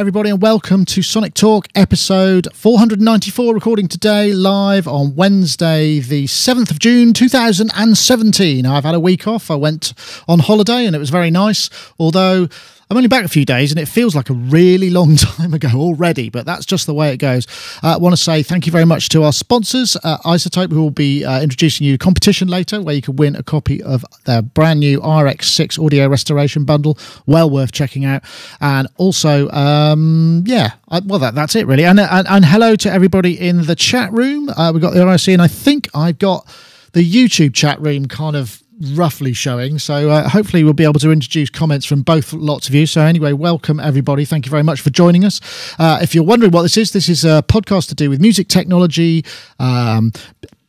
everybody, and welcome to Sonic Talk episode 494, recording today live on Wednesday, the 7th of June 2017. I've had a week off. I went on holiday and it was very nice, although I'm only back a few days and it feels like a really long time ago already, but that's just the way it goes. I want to say thank you very much to our sponsors, iZotope, who will be introducing you to competition later, where you can win a copy of their brand new RX6 audio restoration bundle. Well worth checking out. And also, that's it really. And hello to everybody in the chat room. We've got the RIC, and I think I've got the YouTube chat room kind of roughly showing, so hopefully we'll be able to introduce comments from both lots of you. So anyway, welcome everybody, thank you very much for joining us. If you're wondering what this is a podcast to do with music technology,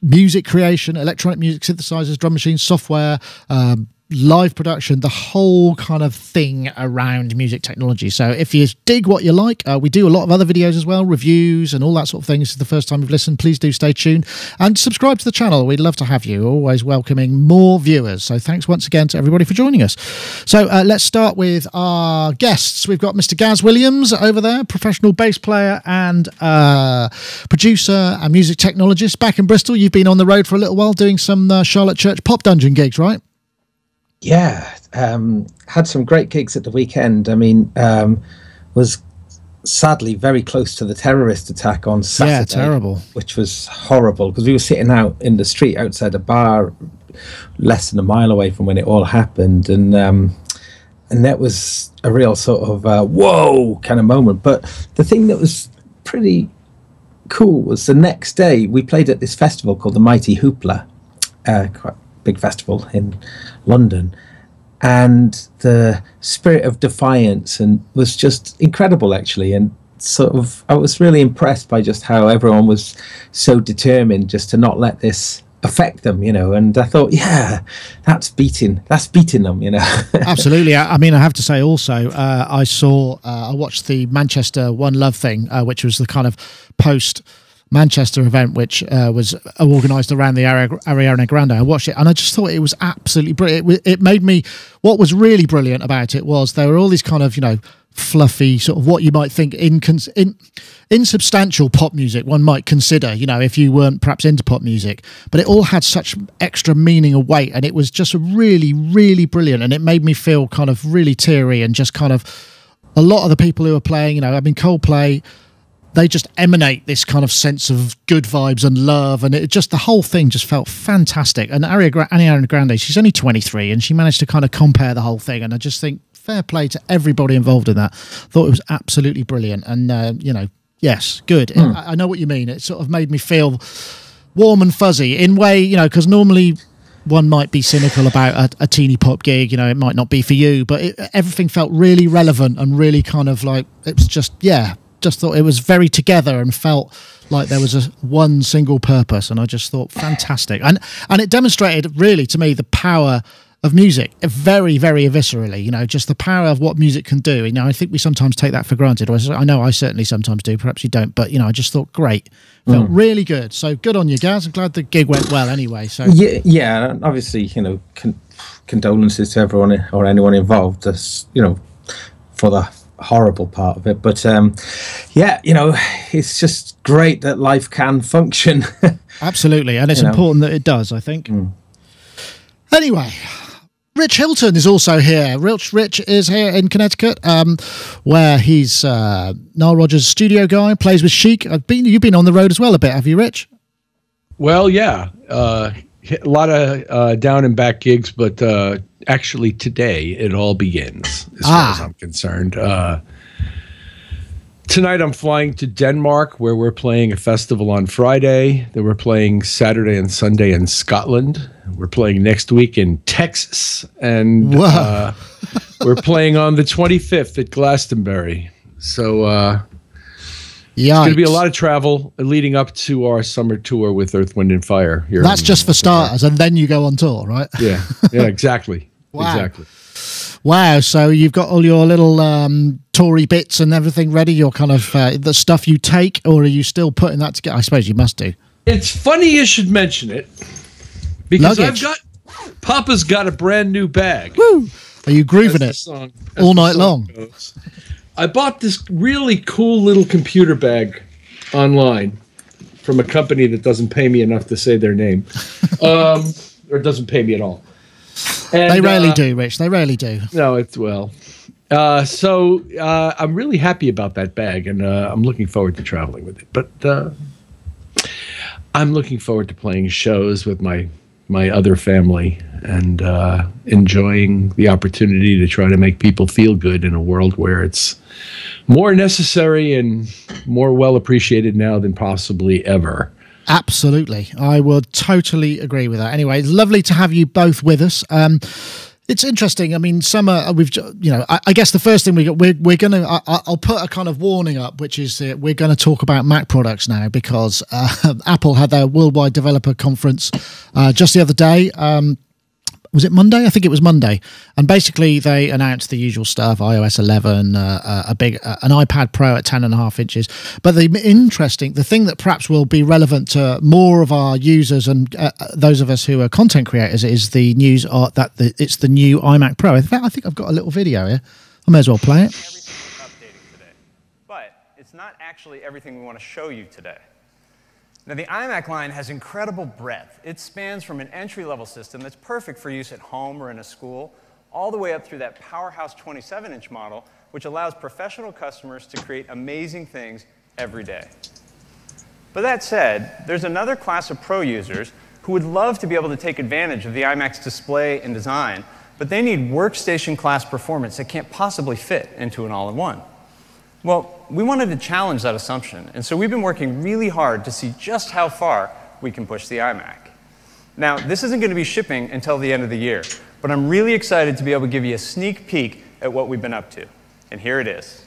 music creation, electronic music synthesizers, drum machines, software, live production, the whole kind of thing around music technology. So if you dig what you like, we do a lot of other videos as well, reviews and all that sort of thing. This is the first time you've listened, please do stay tuned and subscribe to the channel. We'd love to have you, always welcoming more viewers. So thanks once again to everybody for joining us. So let's start with our guests. We've got Mr. Gaz Williams over there, professional bass player and producer and music technologist back in Bristol. You've been on the road for a little while doing some Charlotte Church Pop Dungeon gigs, right? Yeah, had some great gigs at the weekend. I mean, was sadly very close to the terrorist attack on Saturday. Yeah, terrible. Which was horrible, because we were sitting out in the street outside a bar less than a mile away from when it all happened. And that was a real sort of whoa kind of moment. But the thing that was pretty cool was the next day we played at this festival called the Mighty Hoopla, quite big festival in London, and the spirit of defiance and was just incredible actually, and sort of I was really impressed by just how everyone was so determined just to not let this affect them, you know. And I thought, yeah, that's beating them, you know. Absolutely. I mean, I have to say also, I watched the Manchester One Love thing, which was the kind of post Manchester event, which was organised around the Ariana Grande. I watched it and I just thought it was absolutely brilliant. It made me, what was really brilliant about it was there were all these kind of, you know, fluffy sort of what you might think insubstantial pop music one might consider, you know, if you weren't perhaps into pop music, but it all had such extra meaning and weight, and it was just really, really brilliant, and it made me feel kind of really teary, and just kind of a lot of the people who were playing, you know, I mean, Coldplay, they just emanate this kind of sense of good vibes and love, and it just, the whole thing just felt fantastic. And Ariana Grande, she's only 23 and she managed to kind of compare the whole thing, and I just think fair play to everybody involved in that. Thought it was absolutely brilliant, and you know, yes, good. I know what you mean. It sort of made me feel warm and fuzzy in way, you know, because normally one might be cynical about a teeny pop gig, you know, it might not be for you, but everything felt really relevant and really kind of like, it was just, yeah, just thought it was very together and felt like there was one single purpose, and I just thought fantastic, and it demonstrated really to me the power of music very, very viscerally, you know, just the power of what music can do. You know, I think we sometimes take that for granted, or I know I certainly sometimes do, perhaps you don't, but you know, I just thought great, felt really good. So good on you, Gaz. I'm glad the gig went well anyway. So yeah, obviously, you know, condolences to everyone or anyone involved, you know, for the horrible part of it, but yeah, you know, it's just great that life can function. Absolutely, and it's important that it does, I think. Anyway, Rich Hilton is also here. Rich is here in Connecticut, where he's Nile Rodgers' studio guy, plays with Chic. You've been on the road as well a bit, have you, Rich? Well, yeah, a lot of down and back gigs, but actually today it all begins, as far as I'm concerned. Tonight I'm flying to Denmark, where we're playing a festival on Friday. Then we're playing Saturday and Sunday in Scotland. We're playing next week in Texas, and we're playing on the 25th at Glastonbury. So it's going to be a lot of travel leading up to our summer tour with Earth, Wind and Fire here. That's just for starters, and then you go on tour, right? Yeah, exactly. Wow. Exactly. Wow, so you've got all your little Tory bits and everything ready, your kind of the stuff you take, or are you still putting that together? I suppose you must do. It's funny you should mention it, because Papa's got a brand new bag. Woo! Are you grooving it all night long? I bought this really cool little computer bag online from a company that doesn't pay me enough to say their name, or doesn't pay me at all. And, they rarely do, Rich. They rarely do. No, it's well. So I'm really happy about that bag, and I'm looking forward to traveling with it. But I'm looking forward to playing shows with my other family and enjoying the opportunity to try to make people feel good in a world where it's more necessary and more well appreciated now than possibly ever. Absolutely. I would totally agree with that. Anyway, it's lovely to have you both with us. It's interesting. I mean, summer, I guess the first thing we're going to, I'll put a kind of warning up, which is that we're going to talk about Mac products now, because Apple had their Worldwide Developer Conference just the other day. Was it Monday? I think it was Monday. And basically they announced the usual stuff, iOS 11, an iPad Pro at 10.5 inches. But the thing that perhaps will be relevant to more of our users and those of us who are content creators is the news that it's the new iMac Pro. In fact, I think I've got a little video here. I may as well play it. Everything's updating today, but it's not actually everything we want to show you today. Now, the iMac line has incredible breadth. It spans from an entry-level system that's perfect for use at home or in a school, all the way up through that powerhouse 27-inch model, which allows professional customers to create amazing things every day. But that said, there's another class of pro users who would love to be able to take advantage of the iMac's display and design, but they need workstation-class performance that can't possibly fit into an all-in-one. Well, we wanted to challenge that assumption, and so we've been working really hard to see just how far we can push the iMac. Now, this isn't going to be shipping until the end of the year, but I'm really excited to be able to give you a sneak peek at what we've been up to. And here it is.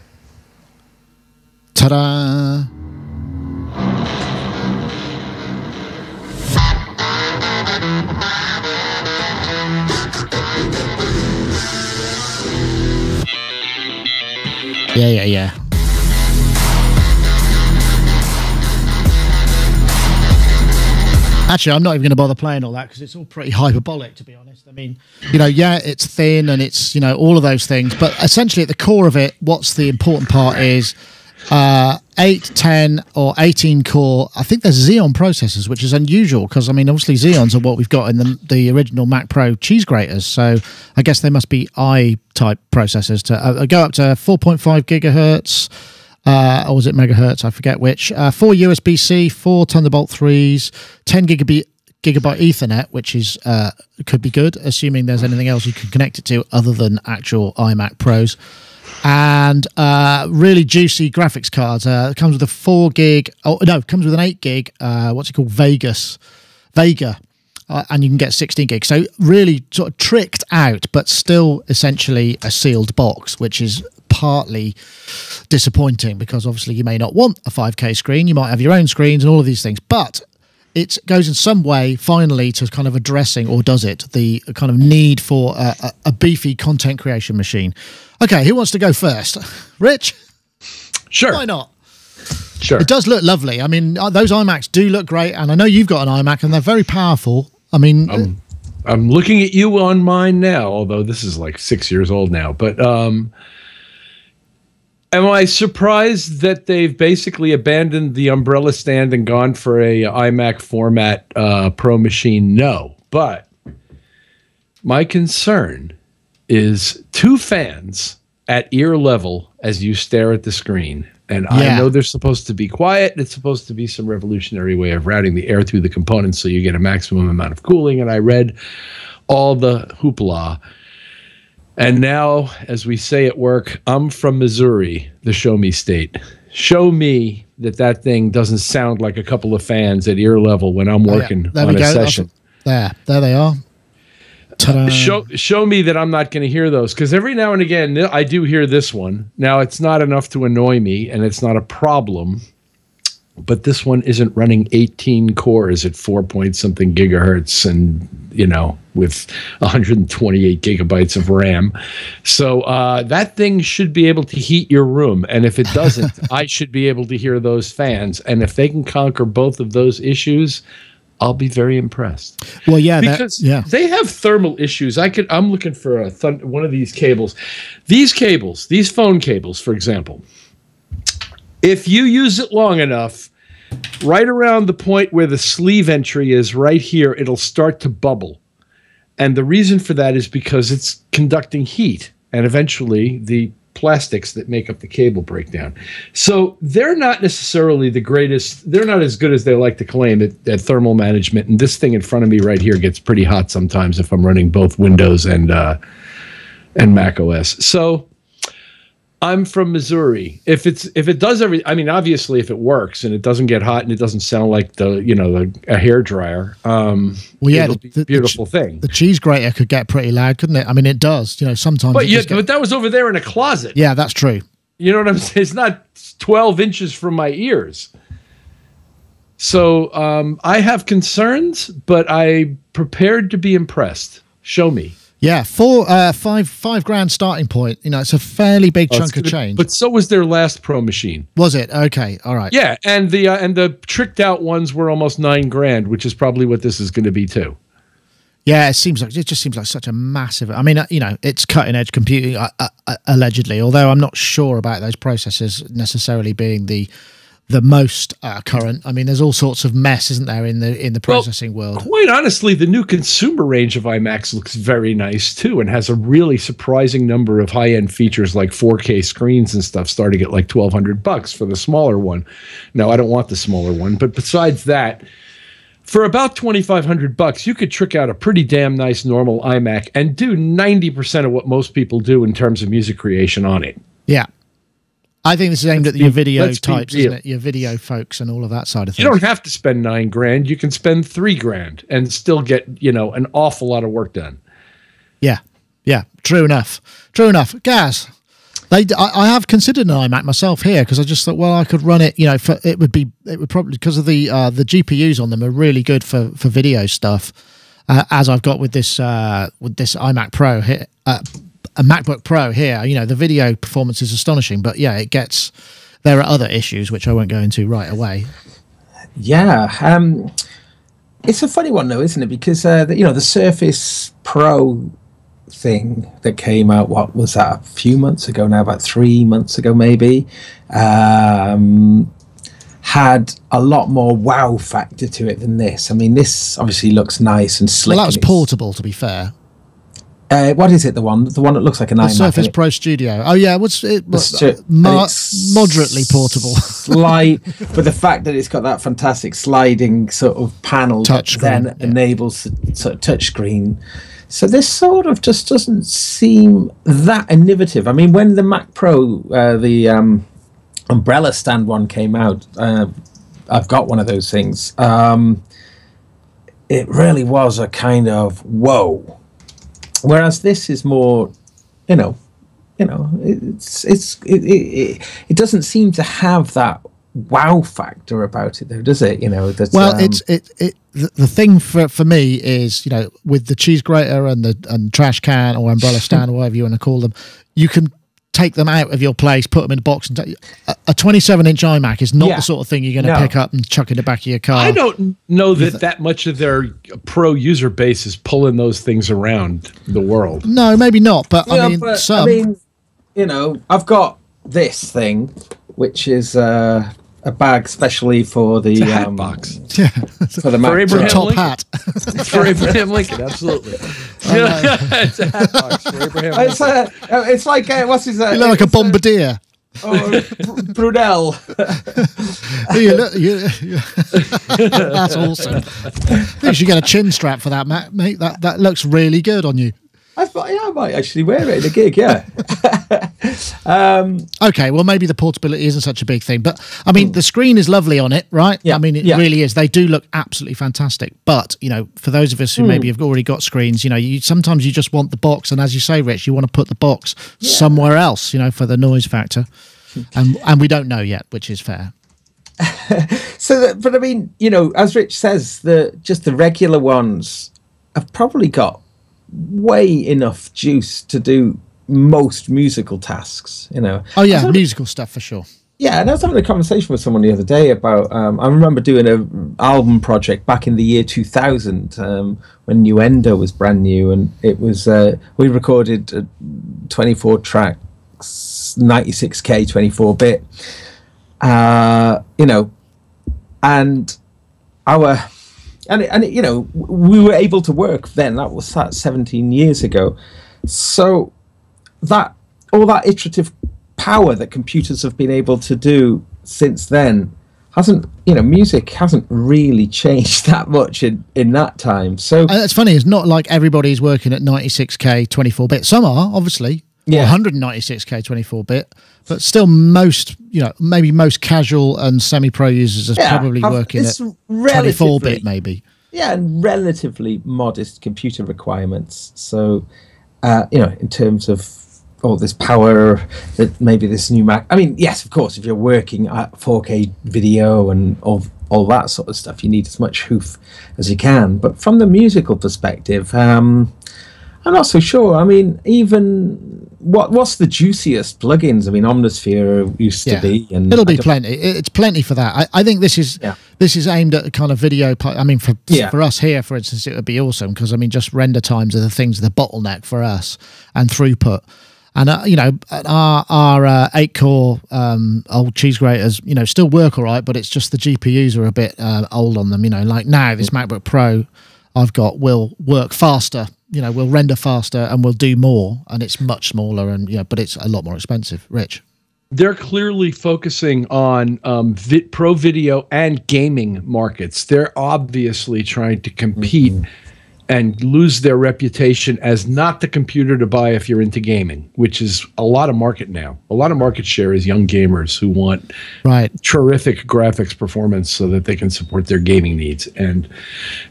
Ta-da! Yeah. Actually, I'm not even going to bother playing all that because it's all pretty hyperbolic, to be honest. I mean, yeah, it's thin and it's, all of those things. But essentially at the core of it, what's the important part is 8, 10 or 18 core. I think there's Xeon processors, which is unusual because, I mean, obviously Xeons are what we've got in the original Mac Pro cheese graters. So I guess they must be I-type processors to go up to 4.5 gigahertz. Or was it megahertz? I forget which. 4 USB-C, 4 Thunderbolt 3s, 10 gigabyte Ethernet, which is could be good, assuming there's anything else you can connect it to other than actual iMac Pros. And really juicy graphics cards. It comes with a 4 gig. Oh no, it comes with an 8 gig. What's it called? Vega. And you can get 16 gigs. So really sort of tricked out, but still essentially a sealed box, which is partly disappointing because obviously you may not want a 5K screen. You might have your own screens and all of these things, but it goes in some way finally to kind of addressing, or does it, the kind of need for a beefy content creation machine. Okay, who wants to go first? Rich? Sure. Why not? Sure. It does look lovely. I mean, those iMacs do look great, and I know you've got an iMac and they're very powerful. I mean, I'm looking at you on mine now, although this is like 6 years old now, but am I surprised that they've basically abandoned the umbrella stand and gone for a iMac format Pro machine? No. But my concern is 2 fans at ear level as you stare at the screen. And I know they're supposed to be quiet. It's supposed to be some revolutionary way of routing the air through the components so you get a maximum amount of cooling. And I read all the hoopla. And now, as we say at work, I'm from Missouri, the show me state. Show me that thing doesn't sound like a couple of fans at ear level when I'm working on a session. There they are. Show me that I'm not going to hear those, because every now and again I do hear this one. Now, it's not enough to annoy me, and it's not a problem, but this one isn't running 18 cores at 4 point something gigahertz and, with 128 gigabytes of RAM. So that thing should be able to heat your room. And if it doesn't, I should be able to hear those fans. And if they can conquer both of those issues, I'll be very impressed. Well, yeah, because they have thermal issues. I'm looking for one of these cables. These phone cables, for example, if you use it long enough, right around the point where the sleeve entry is right here, it'll start to bubble. And the reason for that is because it's conducting heat, and eventually the plastics that make up the cable break down. So they're not necessarily the greatest. They're not as good as they like to claim at thermal management. And this thing in front of me right here gets pretty hot sometimes if I'm running both Windows and Mac OS. So I'm from Missouri. If it does I mean, obviously, if it works and it doesn't get hot and it doesn't sound like a hair dryer, it'll be a beautiful thing. The cheese grater could get pretty loud, couldn't it? I mean, it does. Sometimes. But that was over there in a closet. Yeah, that's true. You know what I'm saying? It's not 12 inches from my ears. So I have concerns, but I'm prepared to be impressed. Show me. Yeah, five grand starting point. It's a fairly big chunk of change. But so was their last Pro machine. Was it? Okay, all right. Yeah, and the tricked out ones were almost $9 grand, which is probably what this is going to be too. Yeah, it just seems like such a massive. I mean, it's cutting edge computing allegedly, although I'm not sure about those processors necessarily being the most current. I mean, there's all sorts of mess, isn't there, in the processing world? Quite honestly, the new consumer range of iMacs looks very nice too, and has a really surprising number of high-end features like 4K screens and stuff, starting at like $1,200 for the smaller one. Now, I don't want the smaller one, but besides that, for about $2,500, you could trick out a pretty damn nice normal iMac and do 90% of what most people do in terms of music creation on it. Yeah. I think this is aimed at your video types, isn't it? Your video folks and all of that side of things. You don't have to spend $9 grand. You can spend $3 grand and still get, an awful lot of work done. Yeah. Yeah. True enough. Gaz, I have considered an iMac myself here because I just thought, well, I could run it, it would probably, because of the GPUs on them are really good for video stuff, as I've got with this iMac Pro here, a MacBook Pro here. The video performance is astonishing, but yeah, there are other issues which I won't go into right away. Yeah, it's a funny one though, isn't it? Because the Surface Pro thing that came out, what was that, a few months ago now, about 3 months ago maybe, had a lot more wow factor to it than this. I mean, this obviously looks nice and slick. Well, that was portable, to be fair. What is it? The one that looks like an iMac. Surface Pro Studio. Oh yeah, moderately portable. But the fact that it's got that fantastic sliding sort of panel that then enables sort of touch screen. So this sort of just doesn't seem that innovative. I mean, when the Mac Pro, the umbrella stand one came out, I've got one of those things. It really was a kind of whoa. Whereas this is more, it doesn't seem to have that wow factor about it, though, does it? The thing for me is, with the cheese grater and trash can or umbrella stand or whatever you want to call them, you can take them out of your place, put them in a box, and a 27-inch iMac is not the sort of thing you're going to pick up and chuck in the back of your car. I don't know that much of their pro user base is pulling those things around the world. No, maybe not, but I've got this thing, which is a bag specially for the hat box. Yeah, for the Mac for Abraham top Lincoln. hat. For Abraham Lincoln, absolutely. It's a hat box for Abraham Lincoln. It's like what's his? You look like a bombardier. Brunel. That's awesome. I think you should get a chin strap for that, mate. That looks really good on you. I might actually wear it in a gig, yeah. Okay, well, maybe the portability isn't such a big thing, but I mean, the screen is lovely on it, right? Yeah, I mean, it really is. They do look absolutely fantastic. But, for those of us who maybe have already got screens, sometimes you just want the box. And as you say, Rich, you want to put the box somewhere else, for the noise factor. And we don't know yet, which is fair. But I mean, as Rich says, just the regular ones have probably got way enough juice to do most musical tasks. Oh yeah, musical stuff for sure. Yeah, and I was having a conversation with someone the other day about. I remember doing an album project back in the year 2000 when Nuendo was brand new, and it was we recorded 24 tracks, 96K, 24-bit. You know, and you know, we were able to work then. That was 17 years ago. So that all that iterative power that computers have been able to do since then hasn't, you know, music hasn't really changed that much in that time. So it's funny, it's not like everybody's working at 96K 24-bit. Some are, obviously, or 196K 24-bit, but still most, you know, maybe most casual and semi-pro users are probably working at 24-bit maybe. Yeah, and relatively modest computer requirements. So, you know, in terms of all this power that maybe this new Mac. I mean, yes, of course, if you're working at 4K video and all that sort of stuff, you need as much hoof as you can. But from the musical perspective, I'm not so sure. I mean, even what's the juiciest plugins? I mean, Omnisphere used to be, and it'll be plenty. It's plenty for that. I think this is aimed at kind of video. I mean, for us here, for instance, it would be awesome because I mean, just render times are the things, the bottleneck for us, and throughput. And, you know, our 8-core old cheese graters, you know, still work all right, but it's just the GPUs are a bit old on them. You know, like now this MacBook Pro I've got will work faster, you know, will render faster and will do more. And it's much smaller and, you know, but it's a lot more expensive. Rich? They're clearly focusing on pro video and gaming markets. They're obviously trying to compete and lose their reputation as not the computer to buy if you're into gaming, which is a lot of market now. A lot of market share is young gamers who want terrific graphics performance so that they can support their gaming needs. And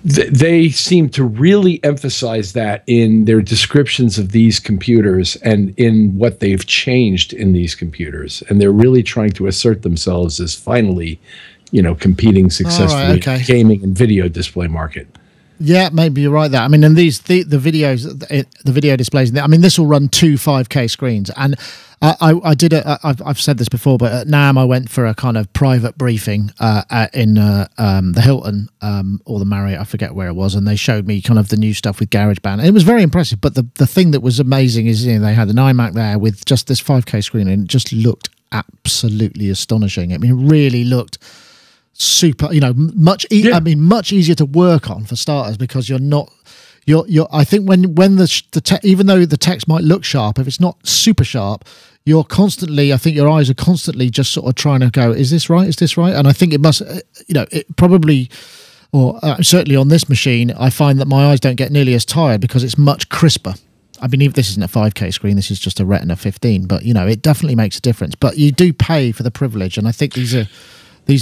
they seem to really emphasize that in their descriptions of these computers and in what they've changed in these computers. And they're really trying to assert themselves as finally, you know, competing successfully in the gaming and video display market. Yeah, maybe you're right there. I mean, and the videos, the video displays. I mean, this will run 2 5K screens, and I did I've said this before, but at NAMM I went for a kind of private briefing in the Hilton or the Marriott, I forget where it was, and they showed me kind of the new stuff with GarageBand, and it was very impressive. But the thing that was amazing is, you know, they had an iMac there with just this 5K screen, and it just looked absolutely astonishing. I mean, it really looked super, you know, much easier to work on for starters, because you're not I think when the even though the text might look sharp, if it's not super sharp, you're constantly, I think your eyes are constantly just sort of trying to go, is this right, and I think it must, you know, it probably, or certainly on this machine I find that my eyes don't get nearly as tired because it's much crisper. I mean, if this isn't a 5K screen, this is just a Retina 15, but you know, it definitely makes a difference. But you do pay for the privilege, and I think these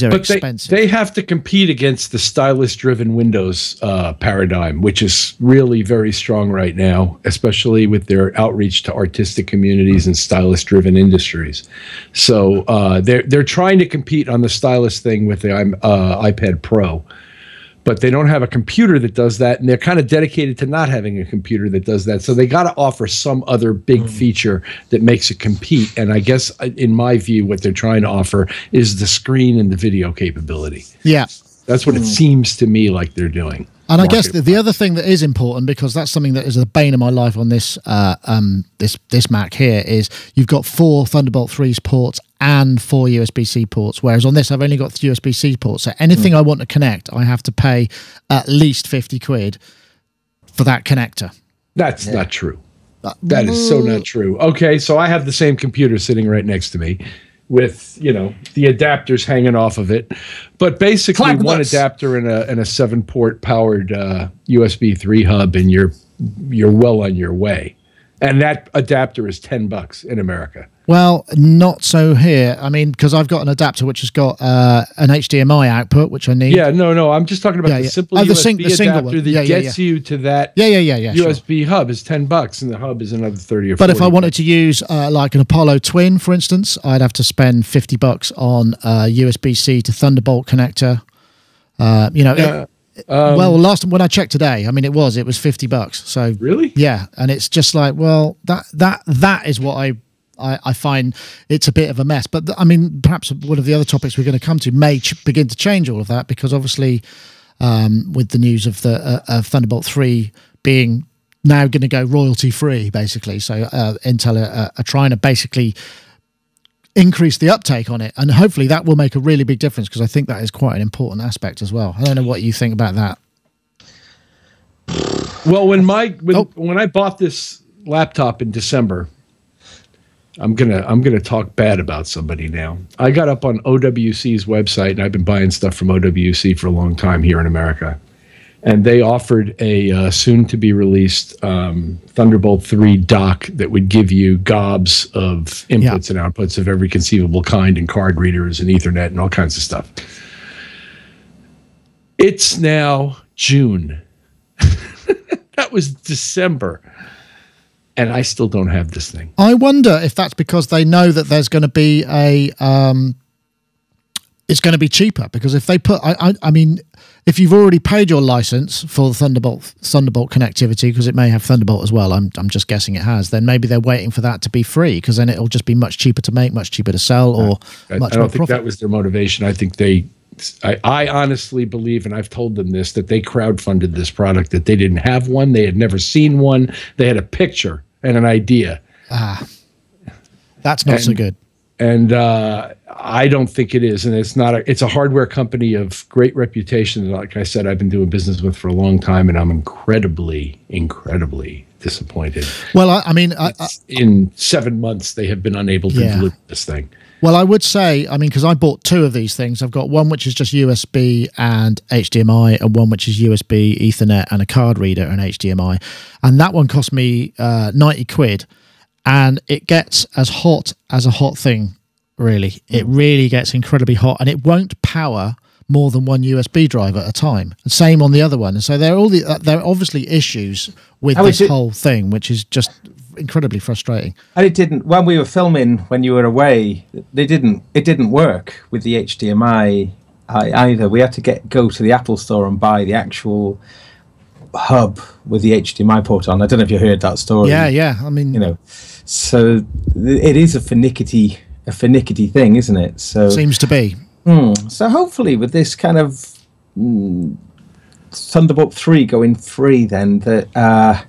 are expensive. They have to compete against the stylus-driven Windows paradigm, which is really very strong right now, especially with their outreach to artistic communities and stylus-driven industries. So they're trying to compete on the stylus thing with the iPad Pro, but they don't have a computer that does that, and they're kind of dedicated to not having a computer that does that. So they got to offer some other big feature that makes it compete. And I guess, in my view, what they're trying to offer is the screen and the video capability. Yeah. That's what it seems to me like they're doing. And I guess the other thing that is important, because that's something that is the bane of my life on this this Mac here, is you've got 4 Thunderbolt 3s ports and 4 USB-C ports, whereas on this I've only got USB-C ports. So anything I want to connect, I have to pay at least 50 quid for that connector. That's not true. That is so not true. Okay, so I have the same computer sitting right next to me, with, you know, the adapters hanging off of it, but basically one adapter and a 7-port powered USB 3 hub, and you're well on your way. And that adapter is $10 in America. Well, not so here. I mean, because I've got an adapter which has got an HDMI output, which I need. Yeah, no, I'm just talking about the simple USB adapter that gets you to that USB hub is $10, and the hub is another 30 or 40. But if I wanted to use like an Apollo Twin, for instance, I'd have to spend $50 on USB-C to Thunderbolt connector. You know, well, last time when I checked today, I mean, it was $50. So really, yeah, and it's just like, well, that is what I I find it's a bit of a mess. But I mean, perhaps one of the other topics we're going to come to may begin to change all of that, because obviously with the news of the Thunderbolt 3 being now going to go royalty free, basically. So Intel are trying to basically increase the uptake on it, and hopefully that will make a really big difference, because I think that is quite an important aspect as well. I don't know what you think about that. Well, when I bought this laptop in December, I'm gonna talk bad about somebody now. I got up on OWC's website, and I've been buying stuff from OWC for a long time here in America, and they offered a soon-to-be-released Thunderbolt 3 dock that would give you gobs of inputs and outputs of every conceivable kind, and card readers and Ethernet and all kinds of stuff. It's now June. That was December. And I still don't have this thing. I wonder if that's because they know that there's going to be it's going to be cheaper, because if they put, I mean, if you've already paid your license for the Thunderbolt connectivity, because it may have Thunderbolt as well, I'm just guessing it has, then maybe they're waiting for that to be free, because then it'll just be much cheaper to make, much cheaper to sell, or I don't think that was their motivation. I think I honestly believe, and I've told them this, that they crowdfunded this product, that they didn't have one, they had never seen one, they had a picture and an idea. That's not so good. And I don't think it is, and it's a hardware company of great reputation. Like I said, I've been doing business with for a long time, and I'm incredibly disappointed. Well, I mean, in 7 months they have been unable to deliver this thing. Well, I would say, I mean, because I bought two of these things. I've got one which is just USB and HDMI, and one which is USB, Ethernet, and a card reader and HDMI. And that one cost me 90 quid. And it gets as hot as a hot thing, really. It really gets incredibly hot, and it won't power more than one USB drive at a time. Same on the other one. And so there are obviously issues with this whole thing, which is just incredibly frustrating. And it didn't, when we were filming, when you were away, it didn't work with the HDMI either. We had to go to the Apple store and buy the actual hub with the HDMI port on. I don't know if you heard that story. Yeah. I mean, you know, so it is a finicky thing, isn't it? So seems to be. So hopefully with this kind of Thunderbolt 3 going free, then that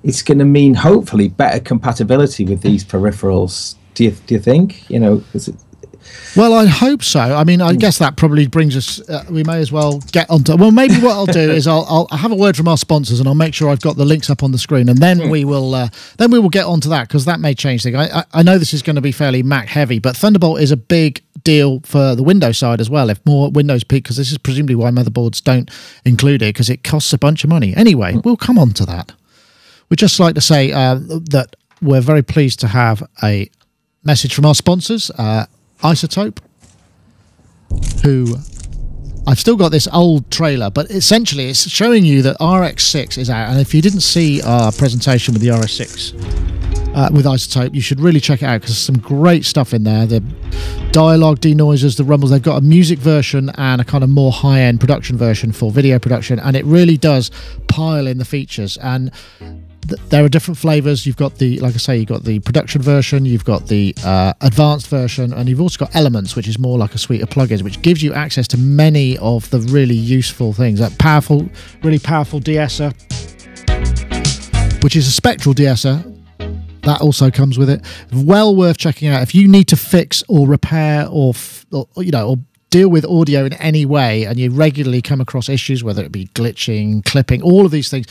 it's going to mean hopefully better compatibility with these peripherals. Do you think? You know, well, I hope so. I mean, I guess that probably brings us. We may as well get onto. Well, maybe what I'll do is I'll have a word from our sponsors, and I'll make sure I've got the links up on the screen, and then we will get onto that, because that may change things. I know this is going to be fairly Mac heavy, but Thunderbolt is a big deal for the Windows side as well. If more Windows peak, because this is presumably why motherboards don't include it, because it costs a bunch of money. Anyway, we'll come on to that. We'd just like to say that we're very pleased to have a message from our sponsors. iZotope, who I've still got this old trailer, but essentially it's showing you that RX6 is out. And if you didn't see our presentation with the RX6 with iZotope, you should really check it out, because there's some great stuff in there. The dialogue denoisers, the rumbles, they've got a music version and a kind of more high-end production version for video production, and it really does pile in the features. And there are different flavors. You've got the, like I say, you've got the production version, you've got the advanced version, and you've also got Elements, which is more like a suite of plugins, which gives you access to many of the really useful things. That really powerful de-esser, which is a spectral de-esser. That also comes with it. Well worth checking out if you need to fix or repair or deal with audio in any way, and you regularly come across issues, whether it be glitching, clipping, all of these things.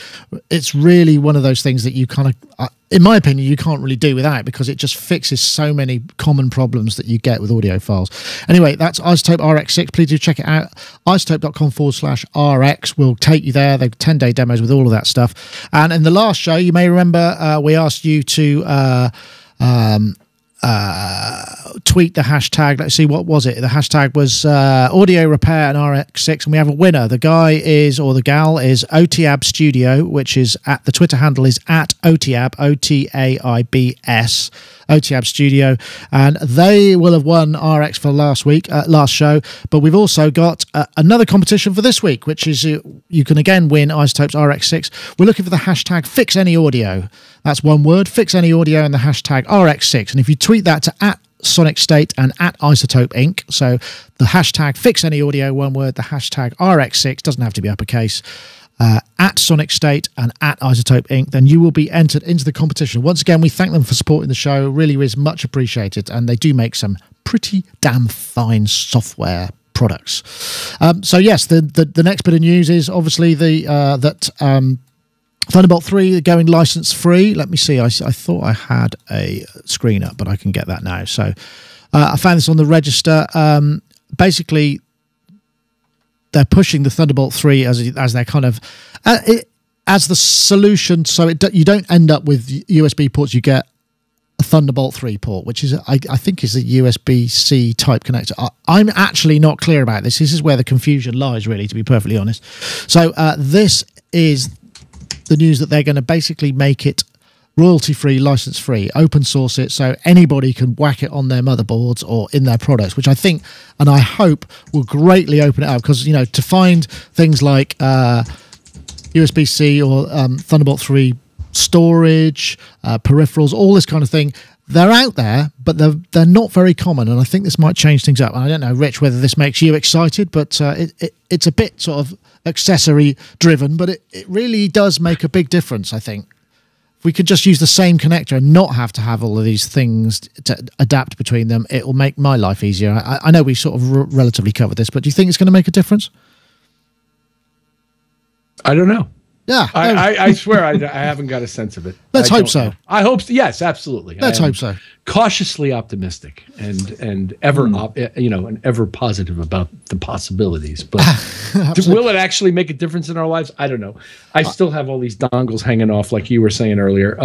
It's really one of those things that you kind of, in my opinion, you can't really do without, because it just fixes so many common problems that you get with audio files. Anyway, that's iZotope RX6. Please do check it out. iZotope.com/RX will take you there. They've 10-day demos with all of that stuff. And in the last show, you may remember we asked you to tweet the hashtag. Let's see, what was it? The hashtag was audio repair and RX6, and we have a winner. The guy is, or the gal is, OTAB Studio, which is at, the Twitter handle is at OTAB, OTAIBS, OTAB Studio, and they will have won RX for last show. But we've also got another competition for this week, which is you can again win iZotope's RX6. We're looking for the hashtag Fix Any Audio. That's one word. Fix Any Audio and the hashtag RX6. And if you tweet that to @Sonicstate and @iZotope Inc. So the hashtag Fix Any Audio, one word, the hashtag RX6, doesn't have to be uppercase, @Sonicstate and @iZotope Inc., then you will be entered into the competition. Once again, we thank them for supporting the show. It really is much appreciated, and they do make some pretty damn fine software products. So yes, the next bit of news is obviously that Thunderbolt 3 going license free. Let me see. I thought I had a screen up, but I can get that now. So I found this on the register. Basically, they're pushing the Thunderbolt 3 as their kind of as the solution, so you don't end up with USB ports. You get a Thunderbolt 3 port, which is I think is a USB-C type connector. I'm actually not clear about this. This is where the confusion lies, really, to be perfectly honest. So this is the news that they're going to basically make it royalty-free, license-free, open source it, so anybody can whack it on their motherboards or in their products, which I think and I hope will greatly open it up, because, you know, to find things like USB-C or Thunderbolt 3 storage, peripherals, all this kind of thing, they're out there, but they're not very common, and I think this might change things up. And I don't know, Rich, whether this makes you excited, but it's a bit sort of accessory-driven, but it really does make a big difference, I think. If we could just use the same connector and not have to have all of these things to adapt between them, it will make my life easier. I know we sort of relatively covered this, but do you think it's going to make a difference? I don't know. Yeah. I swear I haven't got a sense of it. Let's hope so. I hope so. Yes, absolutely. Let's hope so. Cautiously optimistic and ever and ever positive about the possibilities. But will it actually make a difference in our lives? I don't know. I still have all these dongles hanging off, like you were saying earlier.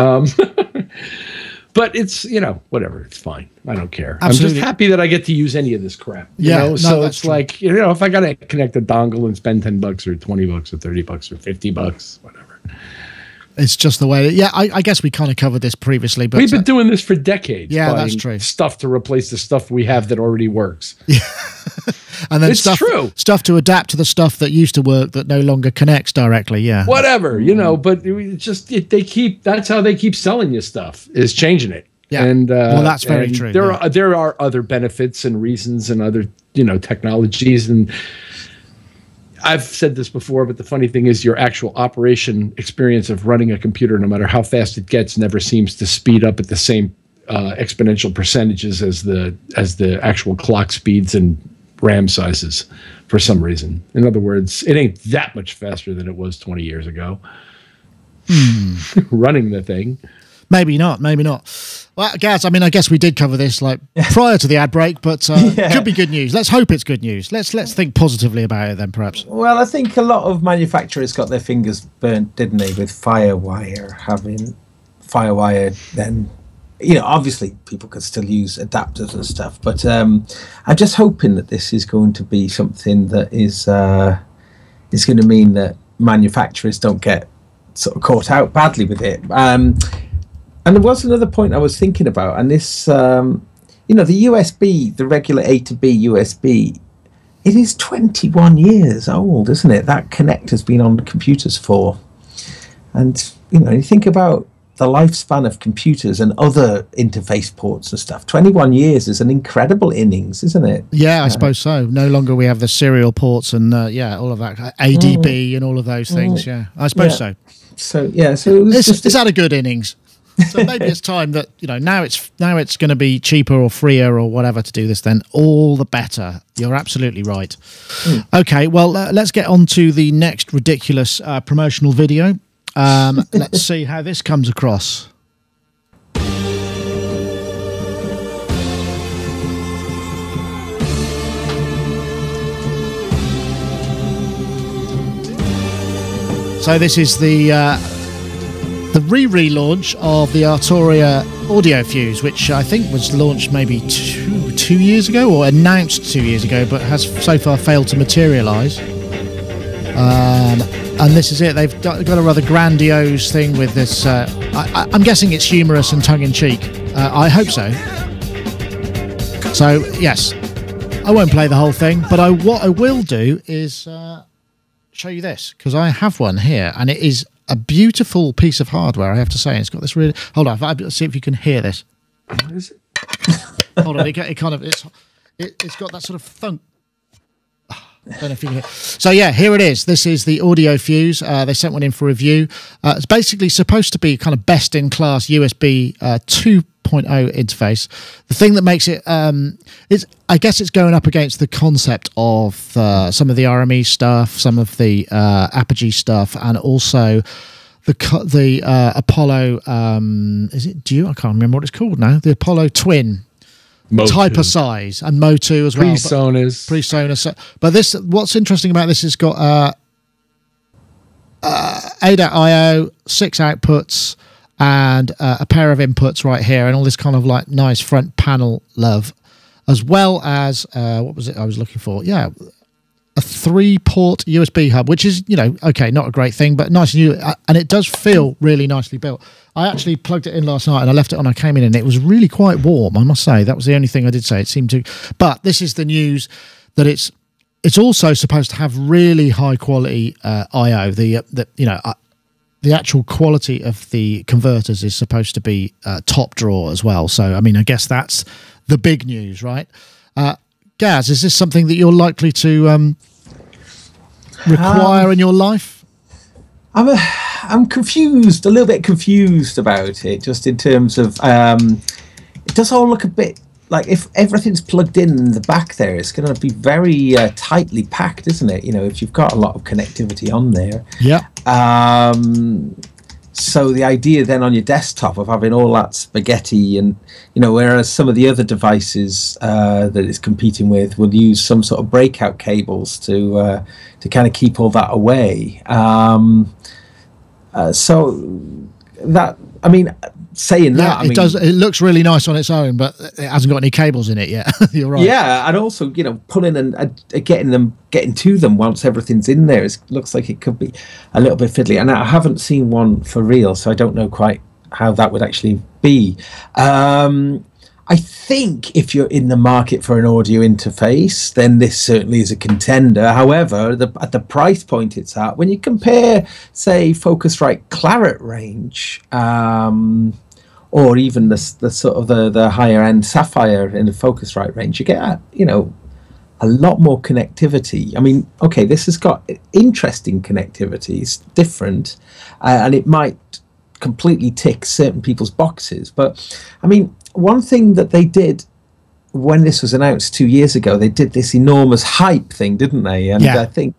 But it's, whatever. It's fine. I don't care. Absolutely. I'm just happy that I get to use any of this crap. So it's true. Like, if I got to connect a dongle and spend $10 or $20 or $30 or $50, whatever. It's just the way. I guess we kind of covered this previously, but we've been doing this for decades. Yeah, that's true. Stuff to replace the stuff we have that already works. Yeah. And then it's stuff to adapt to the stuff that used to work that no longer connects directly. Yeah. Whatever, but that's how they keep selling you stuff, is changing it. Yeah. And well, that's very true. There are other benefits and reasons and other, technologies, and I've said this before, but the funny thing is your actual operation experience of running a computer, no matter how fast it gets, never seems to speed up at the same exponential percentages as the actual clock speeds and RAM sizes for some reason. In other words, it ain't that much faster than it was 20 years ago running the thing. Maybe not. Well, Gaz, I guess we did cover this prior to the ad break, but could be good news. Let's hope it's good news. Let's think positively about it then, perhaps. Well, I think a lot of manufacturers got their fingers burnt, didn't they, with FireWire, having FireWire then. Obviously people could still use adapters and stuff, but I'm just hoping that this is going to be something that is going to mean that manufacturers don't get sort of caught out badly with it. And there was another point I was thinking about, and this, the USB, the regular A to B USB, it is 21 years old, isn't it? That connector's been on computers for. And, you think about the lifespan of computers and other interface ports and stuff. 21 years is an incredible innings, isn't it? Yeah, I suppose so. No longer we have the serial ports and, all of that, ADB and all of those things, yeah. I suppose so. So, yeah. So it's had a good innings. So maybe it's time that, now it's going to be cheaper or freer or whatever to do this, then all the better. You're absolutely right. Okay, well, let's get on to the next ridiculous promotional video. Let's see how this comes across. So this is the re-relaunch of the Arturia AudioFuse, which I think was launched maybe two years ago, or announced 2 years ago, but has so far failed to materialise. And this is it. They've got a rather grandiose thing with this. I'm guessing it's humorous and tongue-in-cheek. I hope so. So, yes, I won't play the whole thing, but what I will do is show you this, because I have one here, and it is a beautiful piece of hardware, I have to say. It's got this really. Hold on, let's see if you can hear this. What is it? Hold on, it's got that sort of thunk. I don't know if you can hear. So yeah, here it is. This is the AudioFuse. They sent one in for review. It's basically supposed to be kind of best in class USB 2.0 interface. The thing that makes it is, I guess, it's going up against the concept of some of the RME stuff, some of the Apogee stuff, and also the Apollo. Is it Duo? I can't remember what it's called now. The Apollo Twin. Type of size, and Mo2 as well. PreSonus. But this, what's interesting about this, it's got ADAT I/O, 6 outputs, and a pair of inputs right here, and all this kind of like nice front panel love, as well as what was it I was looking for? Yeah, a 3-port USB hub, which is, you know, okay, not a great thing, but nice and new, and it does feel really nicely built. I actually plugged it in last night and I left it on. I came in and it was really quite warm, I must say. That was the only thing I did say. It seemed to, but this is the news that it's also supposed to have really high quality I/O. The actual quality of the converters is supposed to be top drawer as well. So I mean, I guess that's the big news, right? Gaz, is this something that you're likely to require in your life? I'm confused, a little bit confused about it, just in terms of it does all look a bit like, if everything's plugged in the back there, it's going to be very tightly packed, isn't it? You know, if you've got a lot of connectivity on there. Yeah. So the idea then on your desktop of having all that spaghetti, and, you know, whereas some of the other devices that it's competing with will use some sort of breakout cables to kind of keep all that away. So that, I mean, saying that, yeah, it looks really nice on its own, but it hasn't got any cables in it yet. You're right. Yeah, and also, you know, pulling and getting to them once everything's in there, looks like it could be a little bit fiddly. And I haven't seen one for real, so I don't know quite how that would actually be. I think if you're in the market for an audio interface, then this certainly is a contender. However, at the price point it's at, when you compare, say, Focusrite Claret range, or even the sort of the higher end Sapphire in the Focusrite range, you get, you know, a lot more connectivity. I mean, okay, this has got interesting connectivity. It's different, and it might completely tick certain people's boxes. But I mean, one thing that they did when this was announced 2 years ago, they did this enormous hype thing, didn't they? And yeah. I think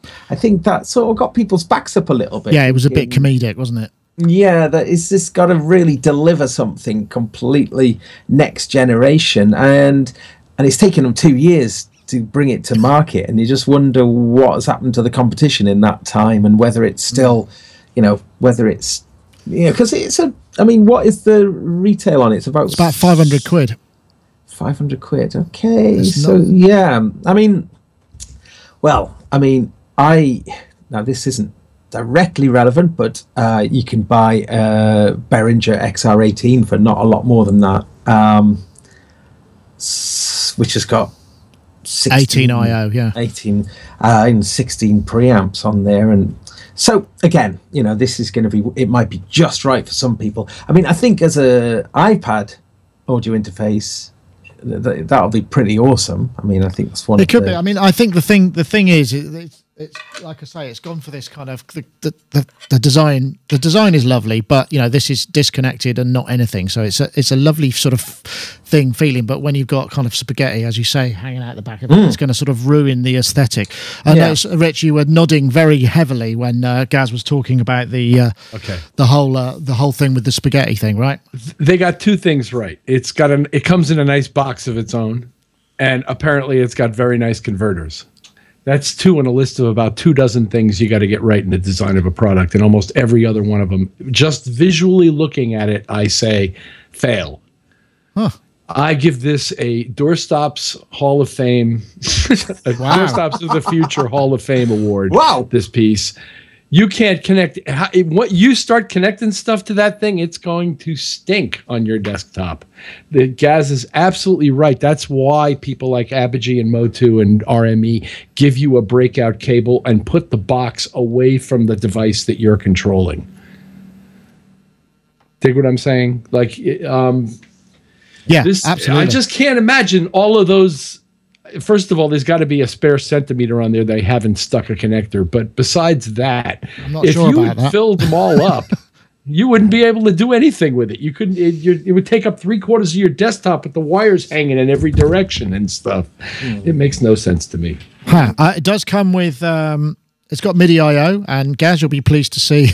that sort of got people's backs up a little bit. Yeah, it was a bit comedic, wasn't it? Yeah, that is just got to really deliver something completely next generation, and it's taken them 2 years to bring it to market, and you just wonder what has happened to the competition in that time, and whether it's still, you know, whether it's, you know, because it's a, I mean, what is the retail on it? It's about 500 quid. 500 quid. Okay, so yeah, I mean, well, I mean, now this isn't directly relevant, but you can buy a Behringer XR18 for not a lot more than that, which has got 18 I/O, yeah, 18 and 16 preamps on there. And so again, you know, this is going to be, it might be just right for some people. I mean, I think as a iPad audio interface, that'll be pretty awesome. I mean, I think that's one. It could be. I mean, I think the thing is, it's like I say, it's gone for this kind of the design. The design is lovely, but you know, this is disconnected and not anything. So it's a lovely sort of feeling. But when you've got kind of spaghetti, as you say, hanging out the back of it, it's going to sort of ruin the aesthetic. I noticed, Rich, you were nodding very heavily when Gaz was talking about the whole thing with the spaghetti thing, right? They got two things right. It comes in a nice box of its own, and apparently it's got very nice converters. That's two on a list of about 24 things you got to get right in the design of a product, and almost every other one of them, just visually looking at it, I say fail. Huh. I give this a Doorstops Hall of Fame, Doorstops of the Future Hall of Fame award. Wow. This piece. You can't connect. What you start connecting stuff to that thing, it's going to stink on your desktop. The Gaz is absolutely right. That's why people like Apogee and Mo2 and RME give you a breakout cable and put the box away from the device that you're controlling. Dig what I'm saying? Like, yeah, absolutely. I just can't imagine all of those. First of all, there's got to be a spare centimeter on there they haven't stuck a connector. But besides that, if you had filled them all up, you wouldn't be able to do anything with it. You couldn't. It would take up 3/4 of your desktop with the wires hanging in every direction and stuff. It makes no sense to me. It does come with. It's got MIDI I/O, and Gaz, you'll be pleased to see,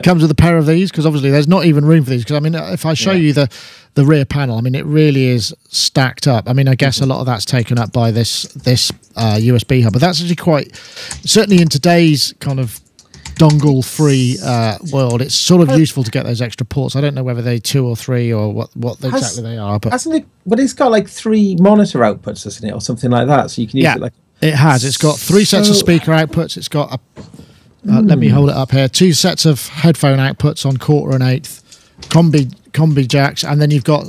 comes with a pair of these, because obviously there's not even room for these. Because I mean, if I show you the rear panel, I mean, it really is stacked up. I mean, I guess a lot of that's taken up by this USB hub, but that's actually quite, certainly in today's kind of dongle-free world, it's sort of useful to get those extra ports. I don't know whether they're 2 or 3 or what exactly they are, but hasn't it? But it's got like 3 monitor outputs, isn't it, or something like that? So you can use it like. It has. It's got 3 sets of speaker outputs. It's got let me hold it up here. 2 sets of headphone outputs on 1/4 and 1/8, combi jacks, and then you've got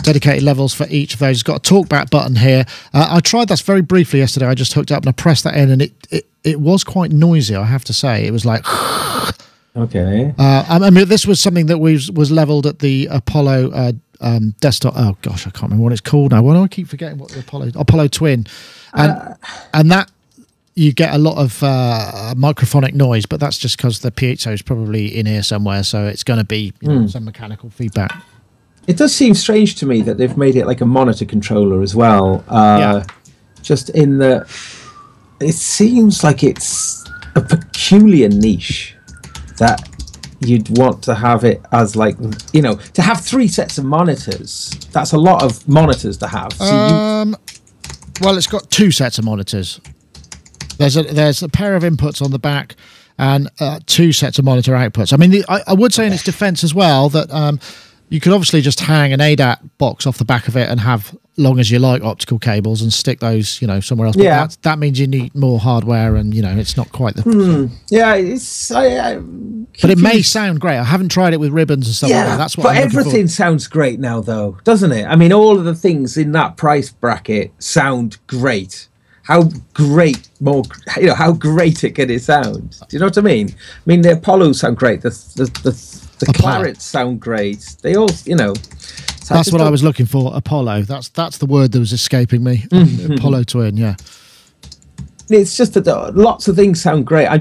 dedicated levels for each of those. It's got a talkback button here. I tried this very briefly yesterday. I just hooked up and I pressed that in, and it was quite noisy, I have to say. It was like. Okay. I mean, this was something that was leveled at the Apollo desktop. Oh gosh, I can't remember what it's called now. Why do I keep forgetting what the Apollo Twin? And that you get a lot of microphonic noise, but that's just because the piezo is probably in here somewhere, so it's going to be some mechanical feedback. It does seem strange to me that they've made it like a monitor controller as well. Just in the, it seems like it's a peculiar niche that you'd want to have it as, like, you know, to have 3 sets of monitors. That's a lot of monitors to have. So well, it's got 2 sets of monitors. There's a pair of inputs on the back and 2 sets of monitor outputs. I mean, I would say in its defense as well that you could obviously just hang an ADAT box off the back of it and have long as you like optical cables and stick those, you know, somewhere else. But that means you need more hardware, and you know, it's not quite the. Yeah, it's. But it may sound great. I haven't tried it with ribbons and stuff like that. That's what. But everything sounds great now, though, doesn't it? I mean, all of the things in that price bracket sound great. How great how great it can sound. Do you know what I mean? I mean, the Apollos sound great. The Clarets sound great. They all, you know. That's what I was looking for. Apollo. That's the word that was escaping me. Apollo Twin. Yeah. It's just that lots of things sound great. I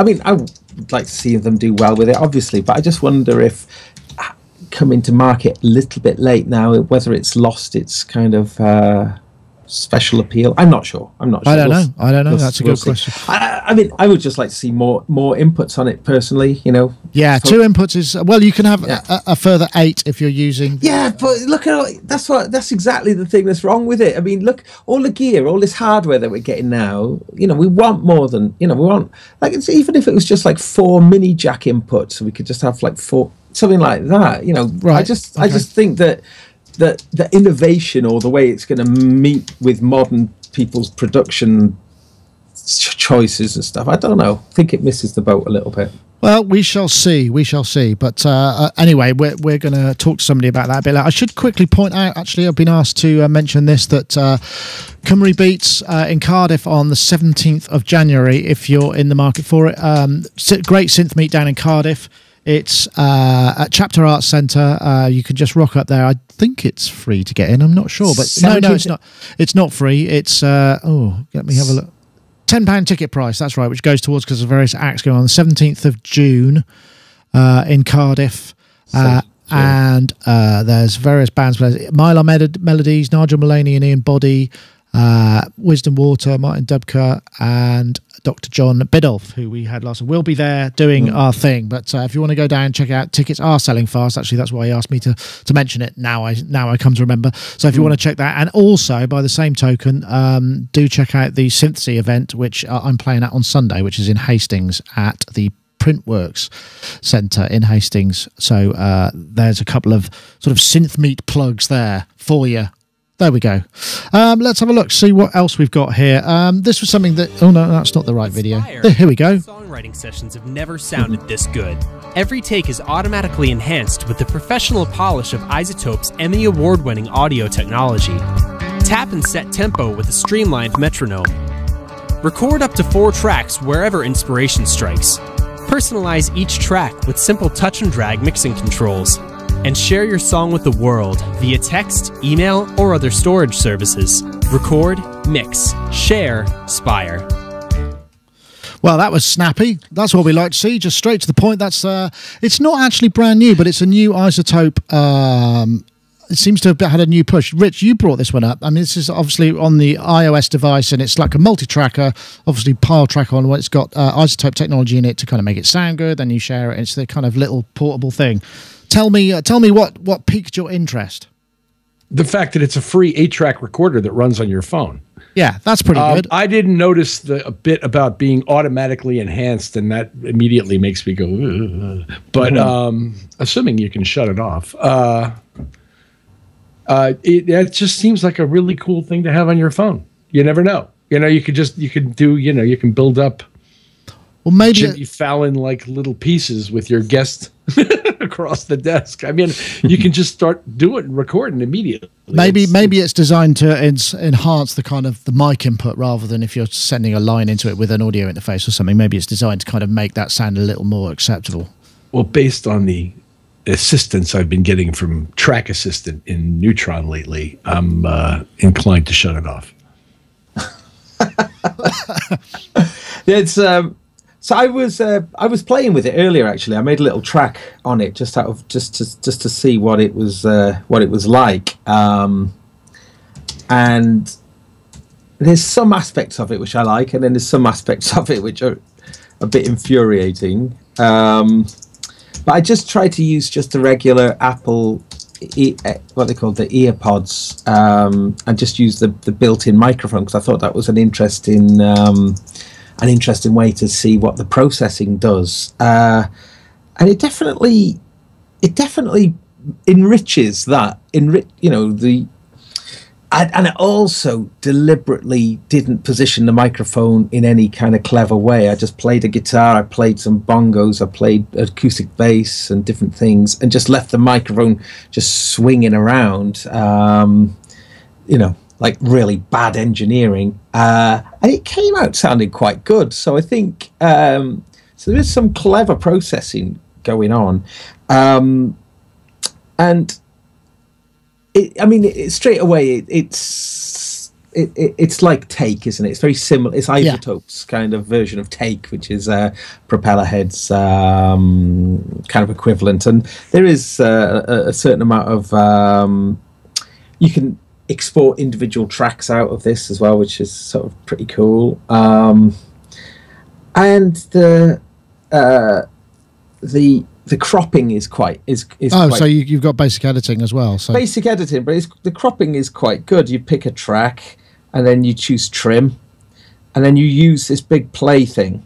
mean, I would like to see them do well with it, obviously, but I just wonder if coming to market a little bit late now, whether it's lost its kind of special appeal. I'm not sure. I don't know. That's a good question. I mean, I would just like to see more inputs on it personally, you know. Yeah, 2 inputs is, well, you can have a further 8 if you're using. Yeah, but look at that's exactly the thing that's wrong with it. I mean, look, all the gear, all this hardware that we're getting now, you know, we want more than, you know, we want, like, it's, even if it was just like 4 mini jack inputs, so we could just have like 4, something like that, you know. Right. I just think that the innovation, or the way it's going to meet with modern people's production choices and stuff, I don't know. I think it misses the boat a little bit. Well, we shall see. We shall see. But anyway, we're going to talk to somebody about that a bit later. I should quickly point out, actually, I've been asked to mention this, that Cymru Beats in Cardiff on the 17th of January, if you're in the market for it. Great synth meet down in Cardiff. It's at Chapter Arts Centre. You can just rock up there. I think it's free to get in. I'm not sure, but no, it's not. It's not free. It's let me have a look. £10 ticket price. That's right, which goes towards, because of various acts going on. The 17th of June in Cardiff, and there's various bands. Mylar Melodies, Nigel Mulaney and Ian Boddy, Wisdom Water, Martin Dubka, and Dr. John Biddulph, who we had last. We'll be there doing our thing. But if you want to go down and check out, tickets are selling fast. Actually, that's why he asked me to mention it. Now I come to remember. So if you want to check that, and also by the same token, do check out the Synthesea event, which I'm playing at on Sunday, which is in Hastings at the Printworks Centre in Hastings. So there's a couple of sort of synth meet plugs there for you. There we go. Let's have a look, see what else we've got here. This was something that... Oh, no, that's not the right video. Here we go. Songwriting sessions have never sounded this good. Every take is automatically enhanced with the professional polish of iZotope's Emmy Award-winning audio technology. Tap and set tempo with a streamlined metronome. Record up to 4 tracks wherever inspiration strikes. Personalize each track with simple touch and drag mixing controls. And share your song with the world via text, email, or other storage services. Record, mix, share, Spire. Well, that was snappy. That's what we like to see. Just straight to the point. That's it's not actually brand new, but it's a new iZotope. It seems to have had a new push. Rich, you brought this one up. I mean, this is obviously on the iOS device, and it's like a multi-tracker, obviously pile track on. It's got iZotope technology in it to kind of make it sound good. Then you share it. It's the kind of little portable thing. Tell me what piqued your interest. The fact that it's a free 8-track recorder that runs on your phone. Yeah, that's pretty good. I didn't notice a bit about being automatically enhanced, and that immediately makes me go, ugh. But assuming you can shut it off, it just seems like a really cool thing to have on your phone. You never know. You can build up maybe Jimmy Fallon like little pieces with your guest across the desk. I mean, you can just start recording immediately. Maybe it's designed to enhance the kind of the mic input rather than if you're sending a line into it with an audio interface or something. Maybe it's designed to kind of make that sound a little more acceptable. Well, based on the assistance I've been getting from Track Assistant in Neutron lately, I'm inclined to shut it off. It's so I was playing with it earlier. Actually, I made a little track on it just to see what it was like. And there's some aspects of it which I like, and then there's some aspects of it which are a bit infuriating. But I just tried to use just the regular Apple, what they call the EarPods, and just use the built-in microphone, because I thought that was an interesting way to see what the processing does. And it definitely enriches that. And it also deliberately didn't position the microphone in any kind of clever way. I just played a guitar, I played some bongos, I played acoustic bass and different things, and just left the microphone just swinging around, like really bad engineering. And it came out sounding quite good. So I think so there is some clever processing going on. And straight away, it's like Take, isn't it? It's very similar. It's iZotope's kind of version of Take, which is Propeller Head's kind of equivalent. And there is a certain amount of you can export individual tracks out of this as well, which is sort of pretty cool. And the cropping is quite so you've got basic editing as well. So basic editing, but the cropping is quite good. You pick a track and then you choose trim, and then you use this big play thing.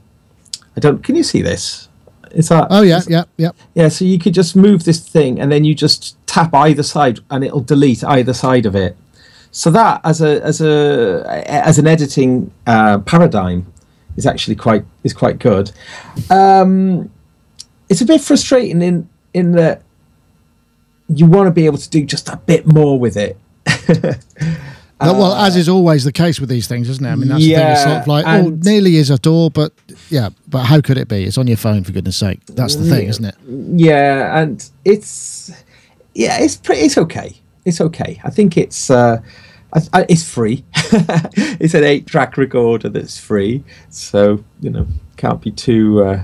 Can you see this? Is that? Oh yeah. Yeah. So you could just move this thing, and then you just tap either side, and it'll delete either side of it. So that as an editing paradigm is actually quite good. It's a bit frustrating in that you want to be able to do just a bit more with it. Well, as is always the case with these things, isn't it? I mean, that's the thing. It's sort of like, nearly is a DAW, but how could it be? It's on your phone, for goodness sake. That's the thing, isn't it? Yeah, and it's okay. It's okay. I think it's free. It's an 8-track recorder that's free, so can't be too.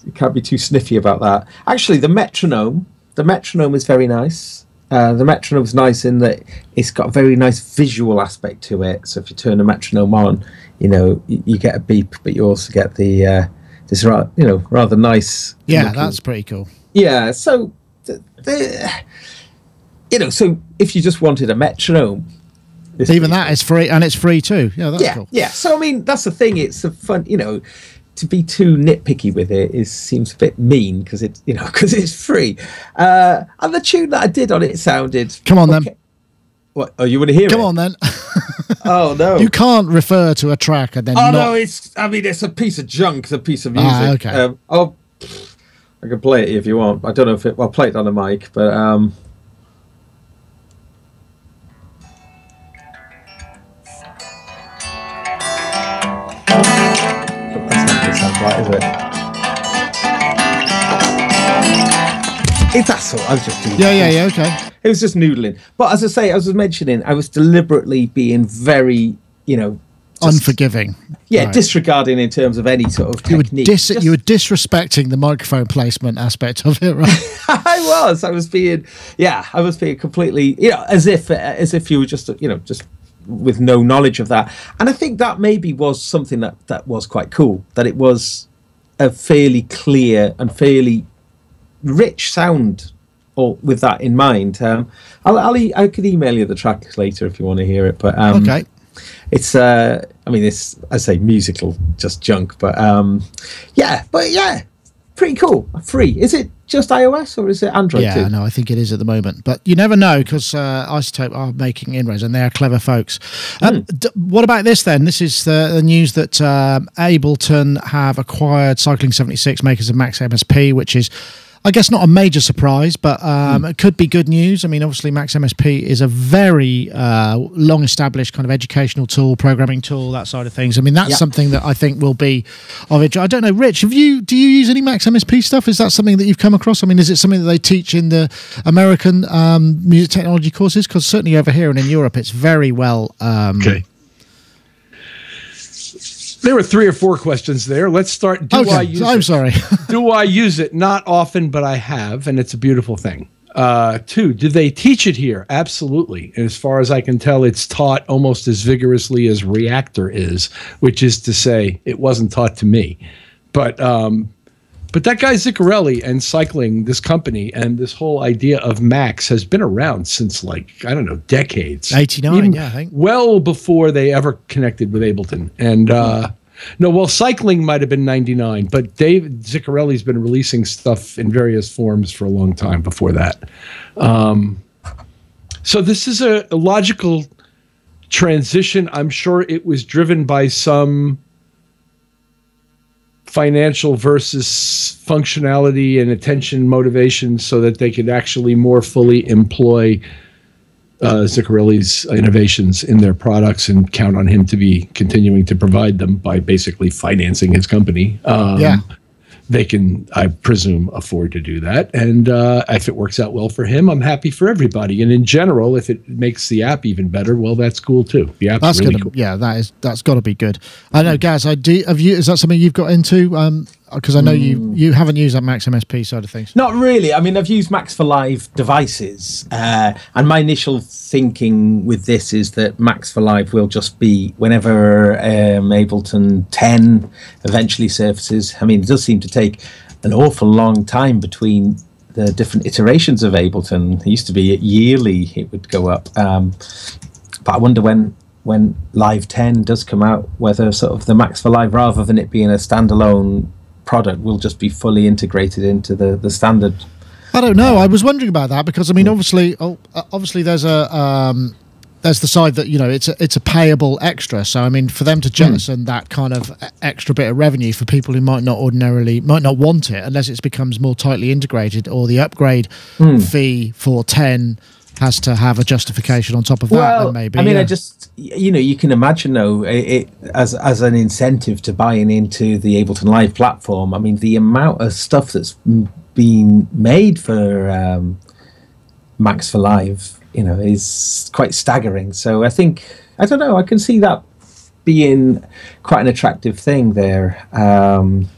You can't be too sniffy about that. Actually, the metronome is very nice. The metronome's nice in that it's got a very nice visual aspect to it. So if you turn the metronome on, you get a beep, but you also get the this rather nice. Yeah, looking. that's pretty cool. Yeah, so so if you just wanted a metronome, even that is free, and it's free too. Yeah, that's cool. Yeah, so I mean, that's the thing. It's a fun, to be too nitpicky with it seems a bit mean because it's free. And the tune that I did on it sounded. Come on then. What? Oh, you want to hear it? Come on then. Oh no! You can't refer to a track and then. Oh no! It's a piece of junk. It's a piece of music. Okay. I can play it if you want. I don't know if I'll play it on the mic, but That's not right, is it? That's all. I was just doing. Yeah. Okay. It was just noodling. But as I say, as I was mentioning, I was deliberately being very, unforgiving. Yeah, right. Disregarding in terms of any sort of technique. You were disrespecting the microphone placement aspect of it, right? I was being completely, as if you were just with no knowledge of that. And I think that maybe was something that was quite cool, that it was a fairly clear and fairly rich sound, or with that in mind. I could email you the track later if you want to hear it, but okay. It's it's, I say, musical just junk, but pretty cool. Free. Is it just iOS or is it Android too? Yeah, no, I think it is at the moment, but you never know, because iZotope are making inroads and they're clever folks. What about this then? This is the news that Ableton have acquired Cycling 76, makers of Max MSP, which is, I guess, not a major surprise, but it could be good news. I mean, obviously, Max MSP is a very long-established kind of educational tool, programming tool, that side of things. I mean, that's something that I think will be of it. I don't know, Rich, do you use any Max MSP stuff? Is that something that you've come across? I mean, is it something that they teach in the American music technology courses? Because certainly over here and in Europe, it's very well... Okay. There were 3 or 4 questions there. Let's start. Do I use I'm sorry. Do I use it? Not often, but I have, and it's a beautiful thing. 2, do they teach it here? Absolutely. And as far as I can tell, it's taught almost as vigorously as Reactor is, which is to say, it wasn't taught to me. But that guy Ziccarelli and Cycling, this company, and this whole idea of Max has been around since, decades. 89, I think. Well before they ever connected with Ableton. And Cycling might have been 99, but David Ziccarelli's been releasing stuff in various forms for a long time before that. So this is a logical transition. I'm sure it was driven by some financial versus functionality and attention motivation so that they could actually more fully employ Ziccarelli's innovations in their products and count on him to be continuing to provide them by basically financing his company. They can, I presume, afford to do that. And if it works out well for him, I'm happy for everybody. And in general, if it makes the app even better, well, that's cool too. The app's really cool. Yeah, that's got to be good. I know, Gaz, is that something you've got into? Because I know you haven't used that Max MSP side of things. Not really. I mean, I've used Max for Live devices, and my initial thinking with this is that Max for Live will just be whenever Ableton 10 eventually surfaces. I mean, it does seem to take an awful long time between the different iterations of Ableton. It used to be yearly it would go up, but I wonder when Live 10 does come out, whether sort of the Max for Live, rather than it being a standalone product, will just be fully integrated into the standard. I don't know. I was wondering about that because I mean, obviously, there's the side that it's a payable extra. So I mean, for them to jettison that kind of extra bit of revenue for people who might not want it unless it becomes more tightly integrated, or the upgrade fee for 10 has to have a justification on top of that. Then maybe. I mean, I just you can imagine though it as an incentive to buying into the Ableton Live platform. I mean, the amount of stuff that's been made for Max for Live, is quite staggering. So I think, I don't know, I can see that being quite an attractive thing there.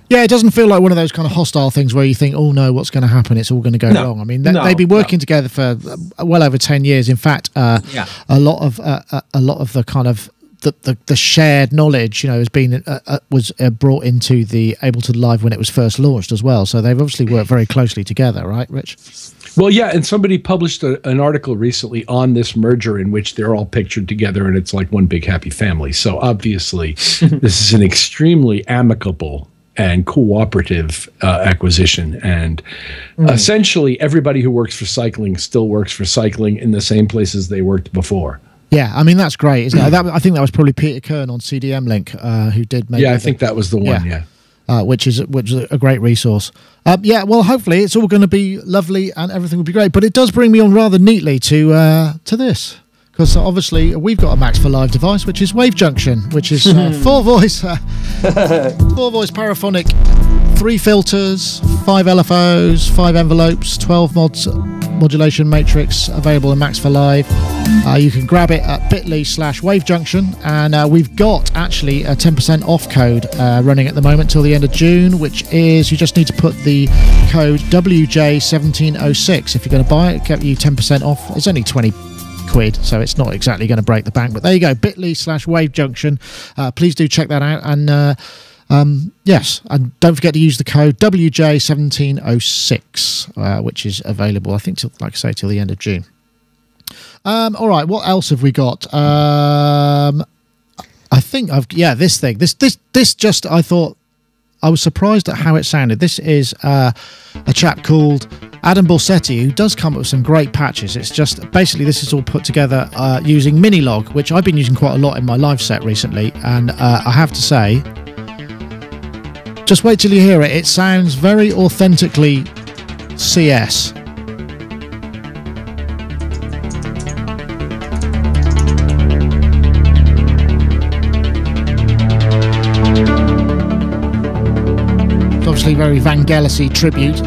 It doesn't feel like one of those kind of hostile things where you think, oh no, what's going to happen? It's all going to go wrong. I mean, they've been working together for well over 10 years. In fact, a lot of the kind of the shared knowledge, has been was brought into the Ableton Live when it was first launched as well. So they've obviously worked very closely together, right, Rich? Well, yeah, and somebody published an article recently on this merger in which they're all pictured together and it's like one big happy family. So obviously, this is an extremely amicable and cooperative acquisition. And essentially, everybody who works for Cycling still works for Cycling in the same places they worked before. Yeah, I mean, that's great, isn't it? I think that was probably Peter Kern on CDM Link who did make I think that was the one, which is a great resource. Well, hopefully it's all going to be lovely and everything will be great. But it does bring me on rather neatly to this, because obviously we've got a Max for Live device, which is Wavejunction, which is 4-voice paraphonic, 3 filters, 5 LFOs, 5 envelopes, 12 mods, modulation matrix available in Max for Live. You can grab it at bit.ly/Wavejunction, and we've got actually a 10% off code running at the moment till the end of June, which is you just need to put the code WJ1706 if you're going to buy it. Get you 10% off. It's only 20 quid, so it's not exactly going to break the bank, but there you go, bit.ly/Wavejunction. Please do check that out, and yes, and don't forget to use the code WJ1706, which is available, I think, till, like I say, till the end of June. All right, what else have we got? I think this thing, this just, I thought, I was surprised at how it sounded. This is a chap called Adam Borseti, who does come up with some great patches. It's just, basically, this is all put together using Minilogue, which I've been using quite a lot in my live set recently, and I have to say, just wait till you hear it. It sounds very authentically CS. It's obviously very Vangelis-y tribute.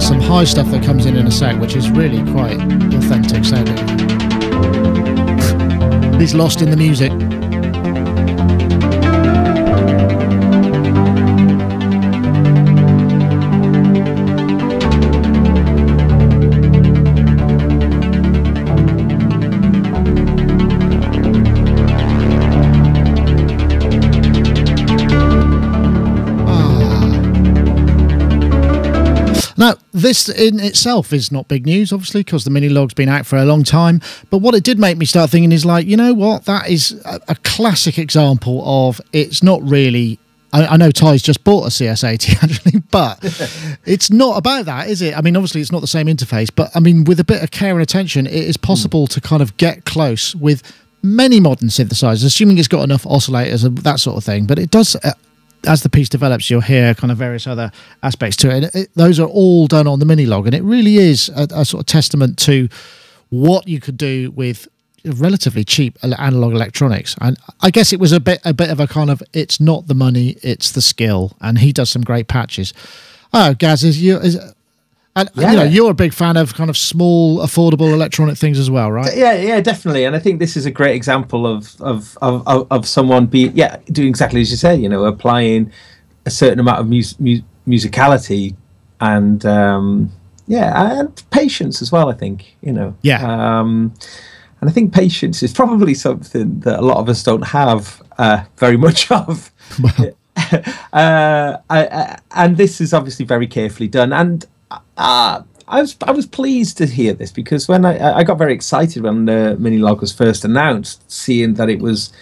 Some high stuff that comes in a sec, which is really quite authentic sounding. He's lost in the music. Now, this in itself is not big news, obviously, because the Minilogue's been out for a long time. But what it did make me start thinking is, like, you know what? That is a classic example of, it's not really... I know Ty's just bought a CS80, actually, but it's not about that, is it? I mean, obviously, it's not the same interface, but, I mean, with a bit of care and attention, it is possible to kind of get close with many modern synthesizers, assuming it's got enough oscillators and that sort of thing. But it does... as the piece develops, you'll hear kind of various other aspects to it. Those are all done on the Minilogue, and it really is a sort of testament to what you could do with relatively cheap analog electronics. And I guess it was a bit of a kind of, it's not the money, it's the skill, and he does some great patches. Oh, Gaz, and you know, you're a big fan of kind of small, affordable electronic things as well, right? Yeah, definitely. And I think this is a great example of someone doing exactly as you say. You know, applying a certain amount of musicality and and patience as well. I think, you know. Yeah. And I think patience is probably something that a lot of us don't have very much of. And this is obviously very carefully done. And I was pleased to hear this, because when I got very excited when the Minilogue was first announced, seeing that it was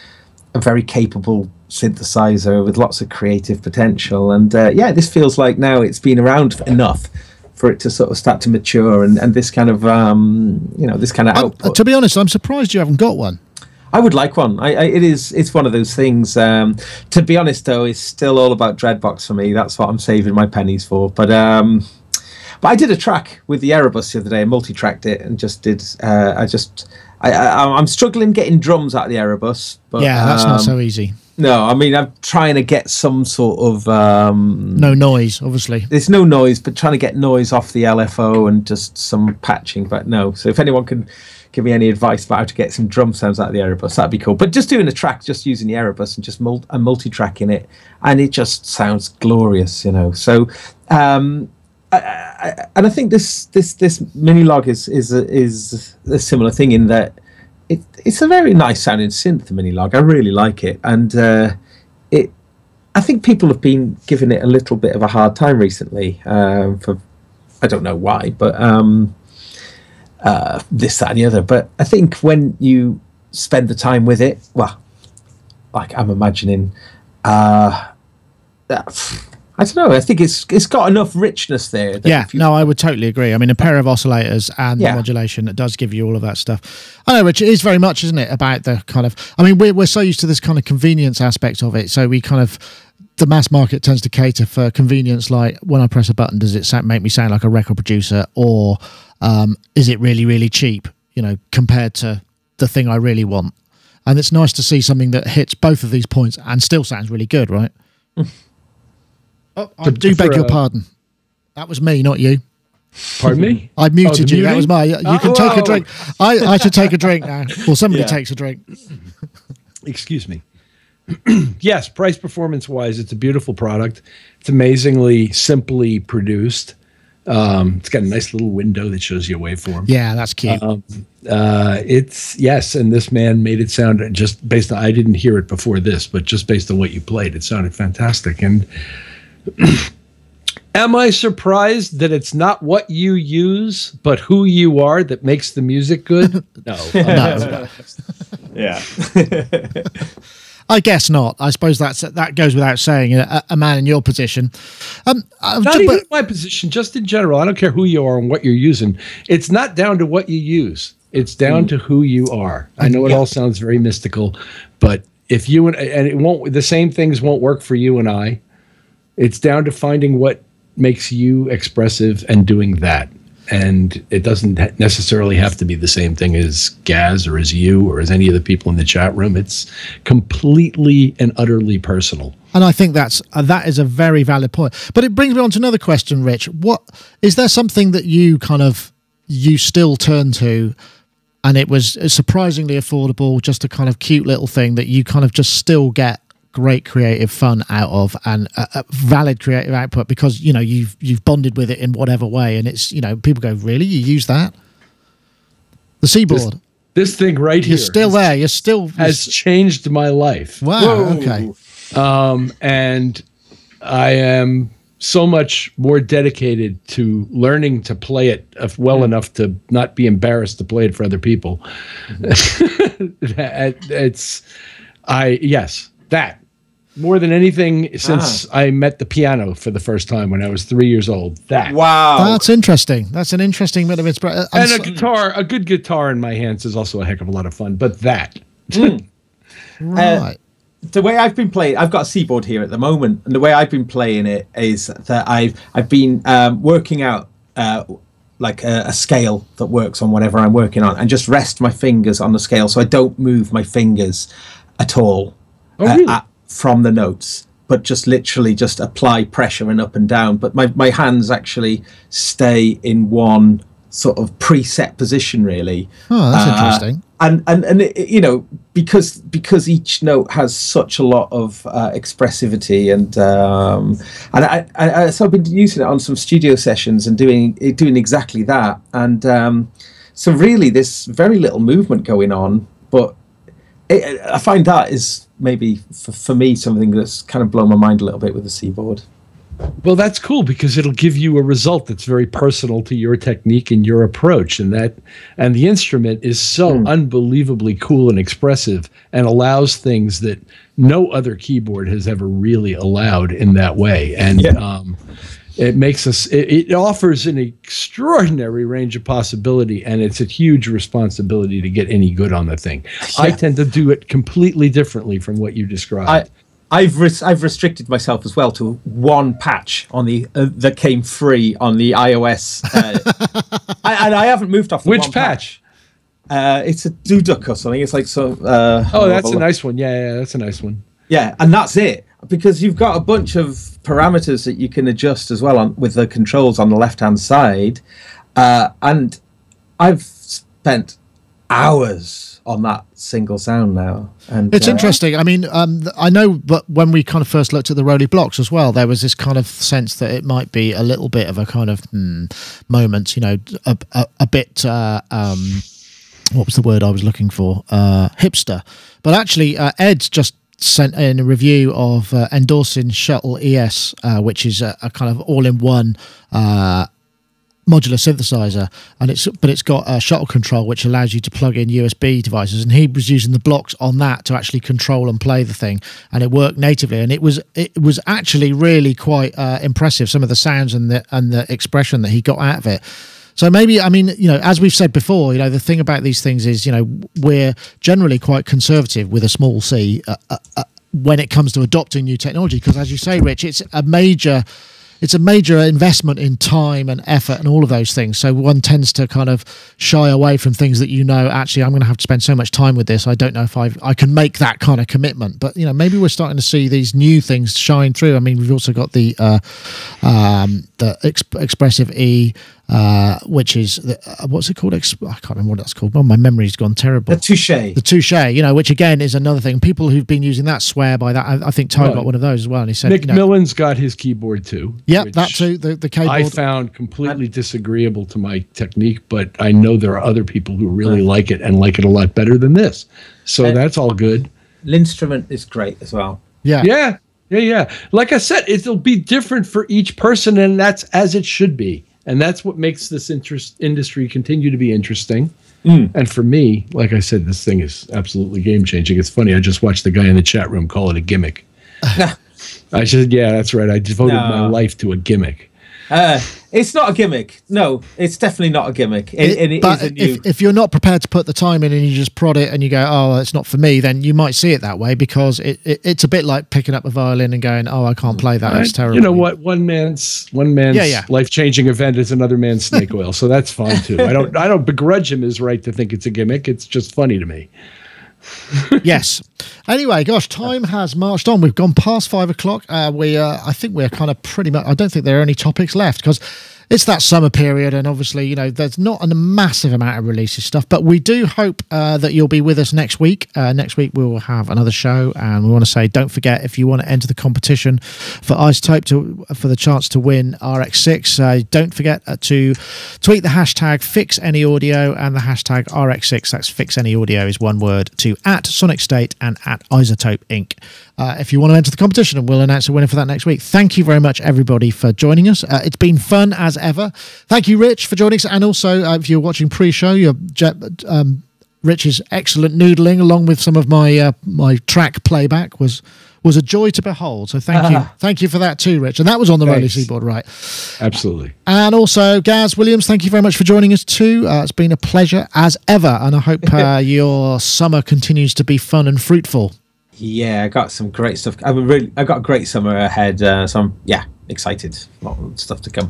a very capable synthesizer with lots of creative potential. And this feels like now it's been around enough for it to sort of start to mature and this kind of this kind of output. To be honest, I'm surprised you haven't got one. I would like one. It's one of those things. To be honest, though, it's still all about Dreadbox for me. That's what I'm saving my pennies for. But I did a track with the Erebus the other day. I multi-tracked it and just did. I'm struggling getting drums out of the Erebus. But, yeah, that's not so easy. No, I mean, I'm trying to get some sort of... no noise, obviously. There's no noise, but trying to get noise off the LFO and just some patching, but no. So if anyone can give me any advice about how to get some drum sounds out of the Erebus, that'd be cool. But just doing a track, just using the Erebus and just multi-tracking it, and it just sounds glorious, you know. So... and I think this Minilogue is a similar thing in that it's a very nice sounding synth, the Minilogue. I really like it, and I think people have been giving it a little bit of a hard time recently. For I don't know why, but this, that, and the other. But I think when you spend the time with it, well, like I'm imagining. I don't know. I think it's got enough richness there. That I would totally agree. I mean, a pair of oscillators and the modulation, it does give you all of that stuff. I know, Rich, it is very much, isn't it, about the kind of... I mean, we're so used to this kind of convenience aspect of it, so we kind of... The mass market tends to cater for convenience, like when I press a button, does it make me sound like a record producer, or is it really, really cheap, you know, compared to the thing I really want? And it's nice to see something that hits both of these points and still sounds really good, right? Oh, I do beg your pardon. That was me, not you. Pardon me? I muted you. That was my... You can take a drink. I should take a drink now. Well, somebody takes a drink. Excuse me. Yes, price performance wise, it's a beautiful product. It's amazingly simply produced. It's got a nice little window that shows you a waveform. Yeah, that's cute. Yes, and this man made it sound just based on, I didn't hear it before this, but just based on what you played, it sounded fantastic. And am I surprised that it's not what you use, but who you are that makes the music good? No. No. Yeah. I guess not. I suppose that goes without saying. A man in your position, not even my position, just in general. I don't care who you are and what you're using. It's not down to what you use. It's down to who you are. I know it all sounds very mystical, but if you and it won't, the same things won't work for you and I. It's down to finding what makes you expressive and doing that. And it doesn't necessarily have to be the same thing as Gaz or as you or as any of the people in the chat room. It's completely and utterly personal. And I think that is a very valid point. But it brings me on to another question, Rich. What is there something that you still turn to, and it was surprisingly affordable, just a kind of cute little thing that you kind of just still get great creative fun out of, and a valid creative output because, you know, you've bonded with it in whatever way, and it's, you know, people go, really, you use that? The Seaboard. This thing right here. You're still there. You're still has changed my life. Wow. Whoa. Okay. And I am so much more dedicated to learning to play it well enough to not be embarrassed to play it for other people. That more than anything since I met the piano for the first time when I was 3 years old. Wow, that's interesting. That's an interesting bit of inspiration. And a good guitar in my hands is also a heck of a lot of fun. But that, right. The way I've been playing, I've got a Seaboard here at the moment, and the way I've been playing it is that I've been working out like a scale that works on whatever I'm working on, and just rest my fingers on the scale so I don't move my fingers at all. Really? From the notes, but just literally just apply pressure and up and down. But my hands actually stay in one sort of preset position, really. Oh, that's interesting. And it, you know, because each note has such a lot of expressivity, and so I've been using it on some studio sessions and doing exactly that. And so really, there's very little movement going on, but I find that is maybe for me something that's kind of blown my mind a little bit with the Seaboard. Well, that's cool because it'll give you a result that's very personal to your technique and your approach, and the instrument is so unbelievably cool and expressive and allows things that no other keyboard has ever really allowed in that way. And it makes us, it offers an extraordinary range of possibility, and it's a huge responsibility to get any good on the thing. Yeah. I tend to do it completely differently from what you described. I've restricted myself as well to one patch on the that came free on the iOS, and I haven't moved off. Which patch? It's a Duduk or something. It's like so. That's a nice one. Yeah, that's a nice one. Yeah, and that's it. Because you've got a bunch of parameters that you can adjust as well with the controls on the left-hand side. And I've spent hours on that single sound now. And it's interesting. I mean, I know, but when we kind of first looked at the Roly blocks as well, there was this kind of sense that it might be a little bit of a kind of moment, you know, a bit... what was the word I was looking for? Hipster. But actually, Ed's just sent in a review of endorsing Shuttle ES, which is a kind of all-in-one modular synthesizer, and it's got a shuttle control which allows you to plug in USB devices, and he was using the blocks on that to actually control and play the thing, and it worked natively, and it was actually really quite impressive, some of the sounds and the expression that he got out of it. So maybe, I mean, you know, as we've said before, you know, the thing about these things is, you know, we're generally quite conservative with a small c when it comes to adopting new technology, because as you say, Rich, it's a major it's a major investment in time and effort and all of those things. So one tends to kind of shy away from things that, you know, actually I'm going to have to spend so much time with this. I don't know if I can make that kind of commitment. But, you know, maybe we're starting to see these new things shine through. I mean, we've also got the Expressive E, which is what's it called? I can't remember what that's called. Oh, my memory's gone terrible. The Touche, you know, which again is another thing. People who've been using that swear by that. I think Ty got one of those as well, and he said Nick Millen's got his keyboard too. Yeah, that too. The keyboard I found completely disagreeable to my technique, but I know there are other people who really like it and like it a lot better than this. So that's all good. L'instrument is great as well. Yeah. Like I said, it'll be different for each person, and that's as it should be. And that's what makes this industry continue to be interesting. And for me, like I said, this thing is absolutely game-changing. It's funny, I just watched the guy in the chat room call it a gimmick. I said, yeah, that's right. I devoted my life to a gimmick. It's not a gimmick. No, it's definitely not a gimmick. If you're not prepared to put the time in and you just prod it and you go, oh, it's not for me, then you might see it that way, because it's a bit like picking up a violin and going, oh, I can't play that. It's terrible. You know what? One man's life-changing event is another man's snake oil, so that's fine too. I don't begrudge him his right to think it's a gimmick. It's just funny to me. Yes. Anyway, gosh, time has marched on. We've gone past 5 o'clock. I think we're kind of pretty much. I don't think there are any topics left, because it's that summer period, and obviously, you know, there's not a massive amount of releases stuff, but we do hope that you'll be with us next week. Next week we will have another show, and we want to say, don't forget, if you want to enter the competition for iZotope for the chance to win RX6, don't forget to tweet the hashtag FixAnyAudio and the hashtag RX6. That's FixAnyAudio is one word, to @Sonicstate and @iZotope Inc. If you want to enter the competition, and we'll announce a winner for that next week. Thank you very much, everybody, for joining us. It's been fun as ever. Thank you, Rich, for joining us. And also, if you're watching pre-show, Rich's excellent noodling, along with some of my my track playback, was a joy to behold. So thank you for that too, Rich. And that was on the Rolly Seaboard, right? Absolutely. And also, Gaz Williams, thank you very much for joining us too. It's been a pleasure as ever, and I hope your summer continues to be fun and fruitful. Yeah, I got some great stuff. I got a great summer ahead, so I'm excited. A lot of stuff to come.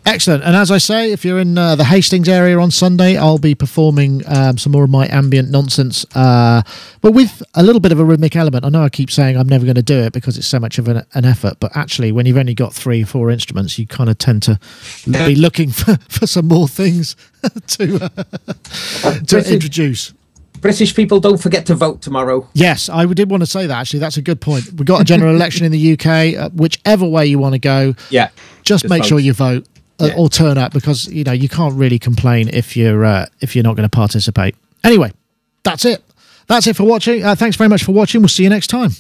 Excellent. And as I say, if you're in the Hastings area on Sunday, I'll be performing some more of my ambient nonsense, but with a little bit of a rhythmic element. I know I keep saying I'm never going to do it because it's so much of an effort, but actually when you've only got 3 or 4 instruments, you kind of tend to be looking for some more things to introduce. British people, don't forget to vote tomorrow. Yes, I did want to say that, actually. That's a good point. We've got a general election in the UK. Whichever way you want to go, just make sure you vote or turn up, because, you know, you can't really complain if you're not going to participate. Anyway, that's it. That's it for watching. Thanks very much for watching. We'll see you next time.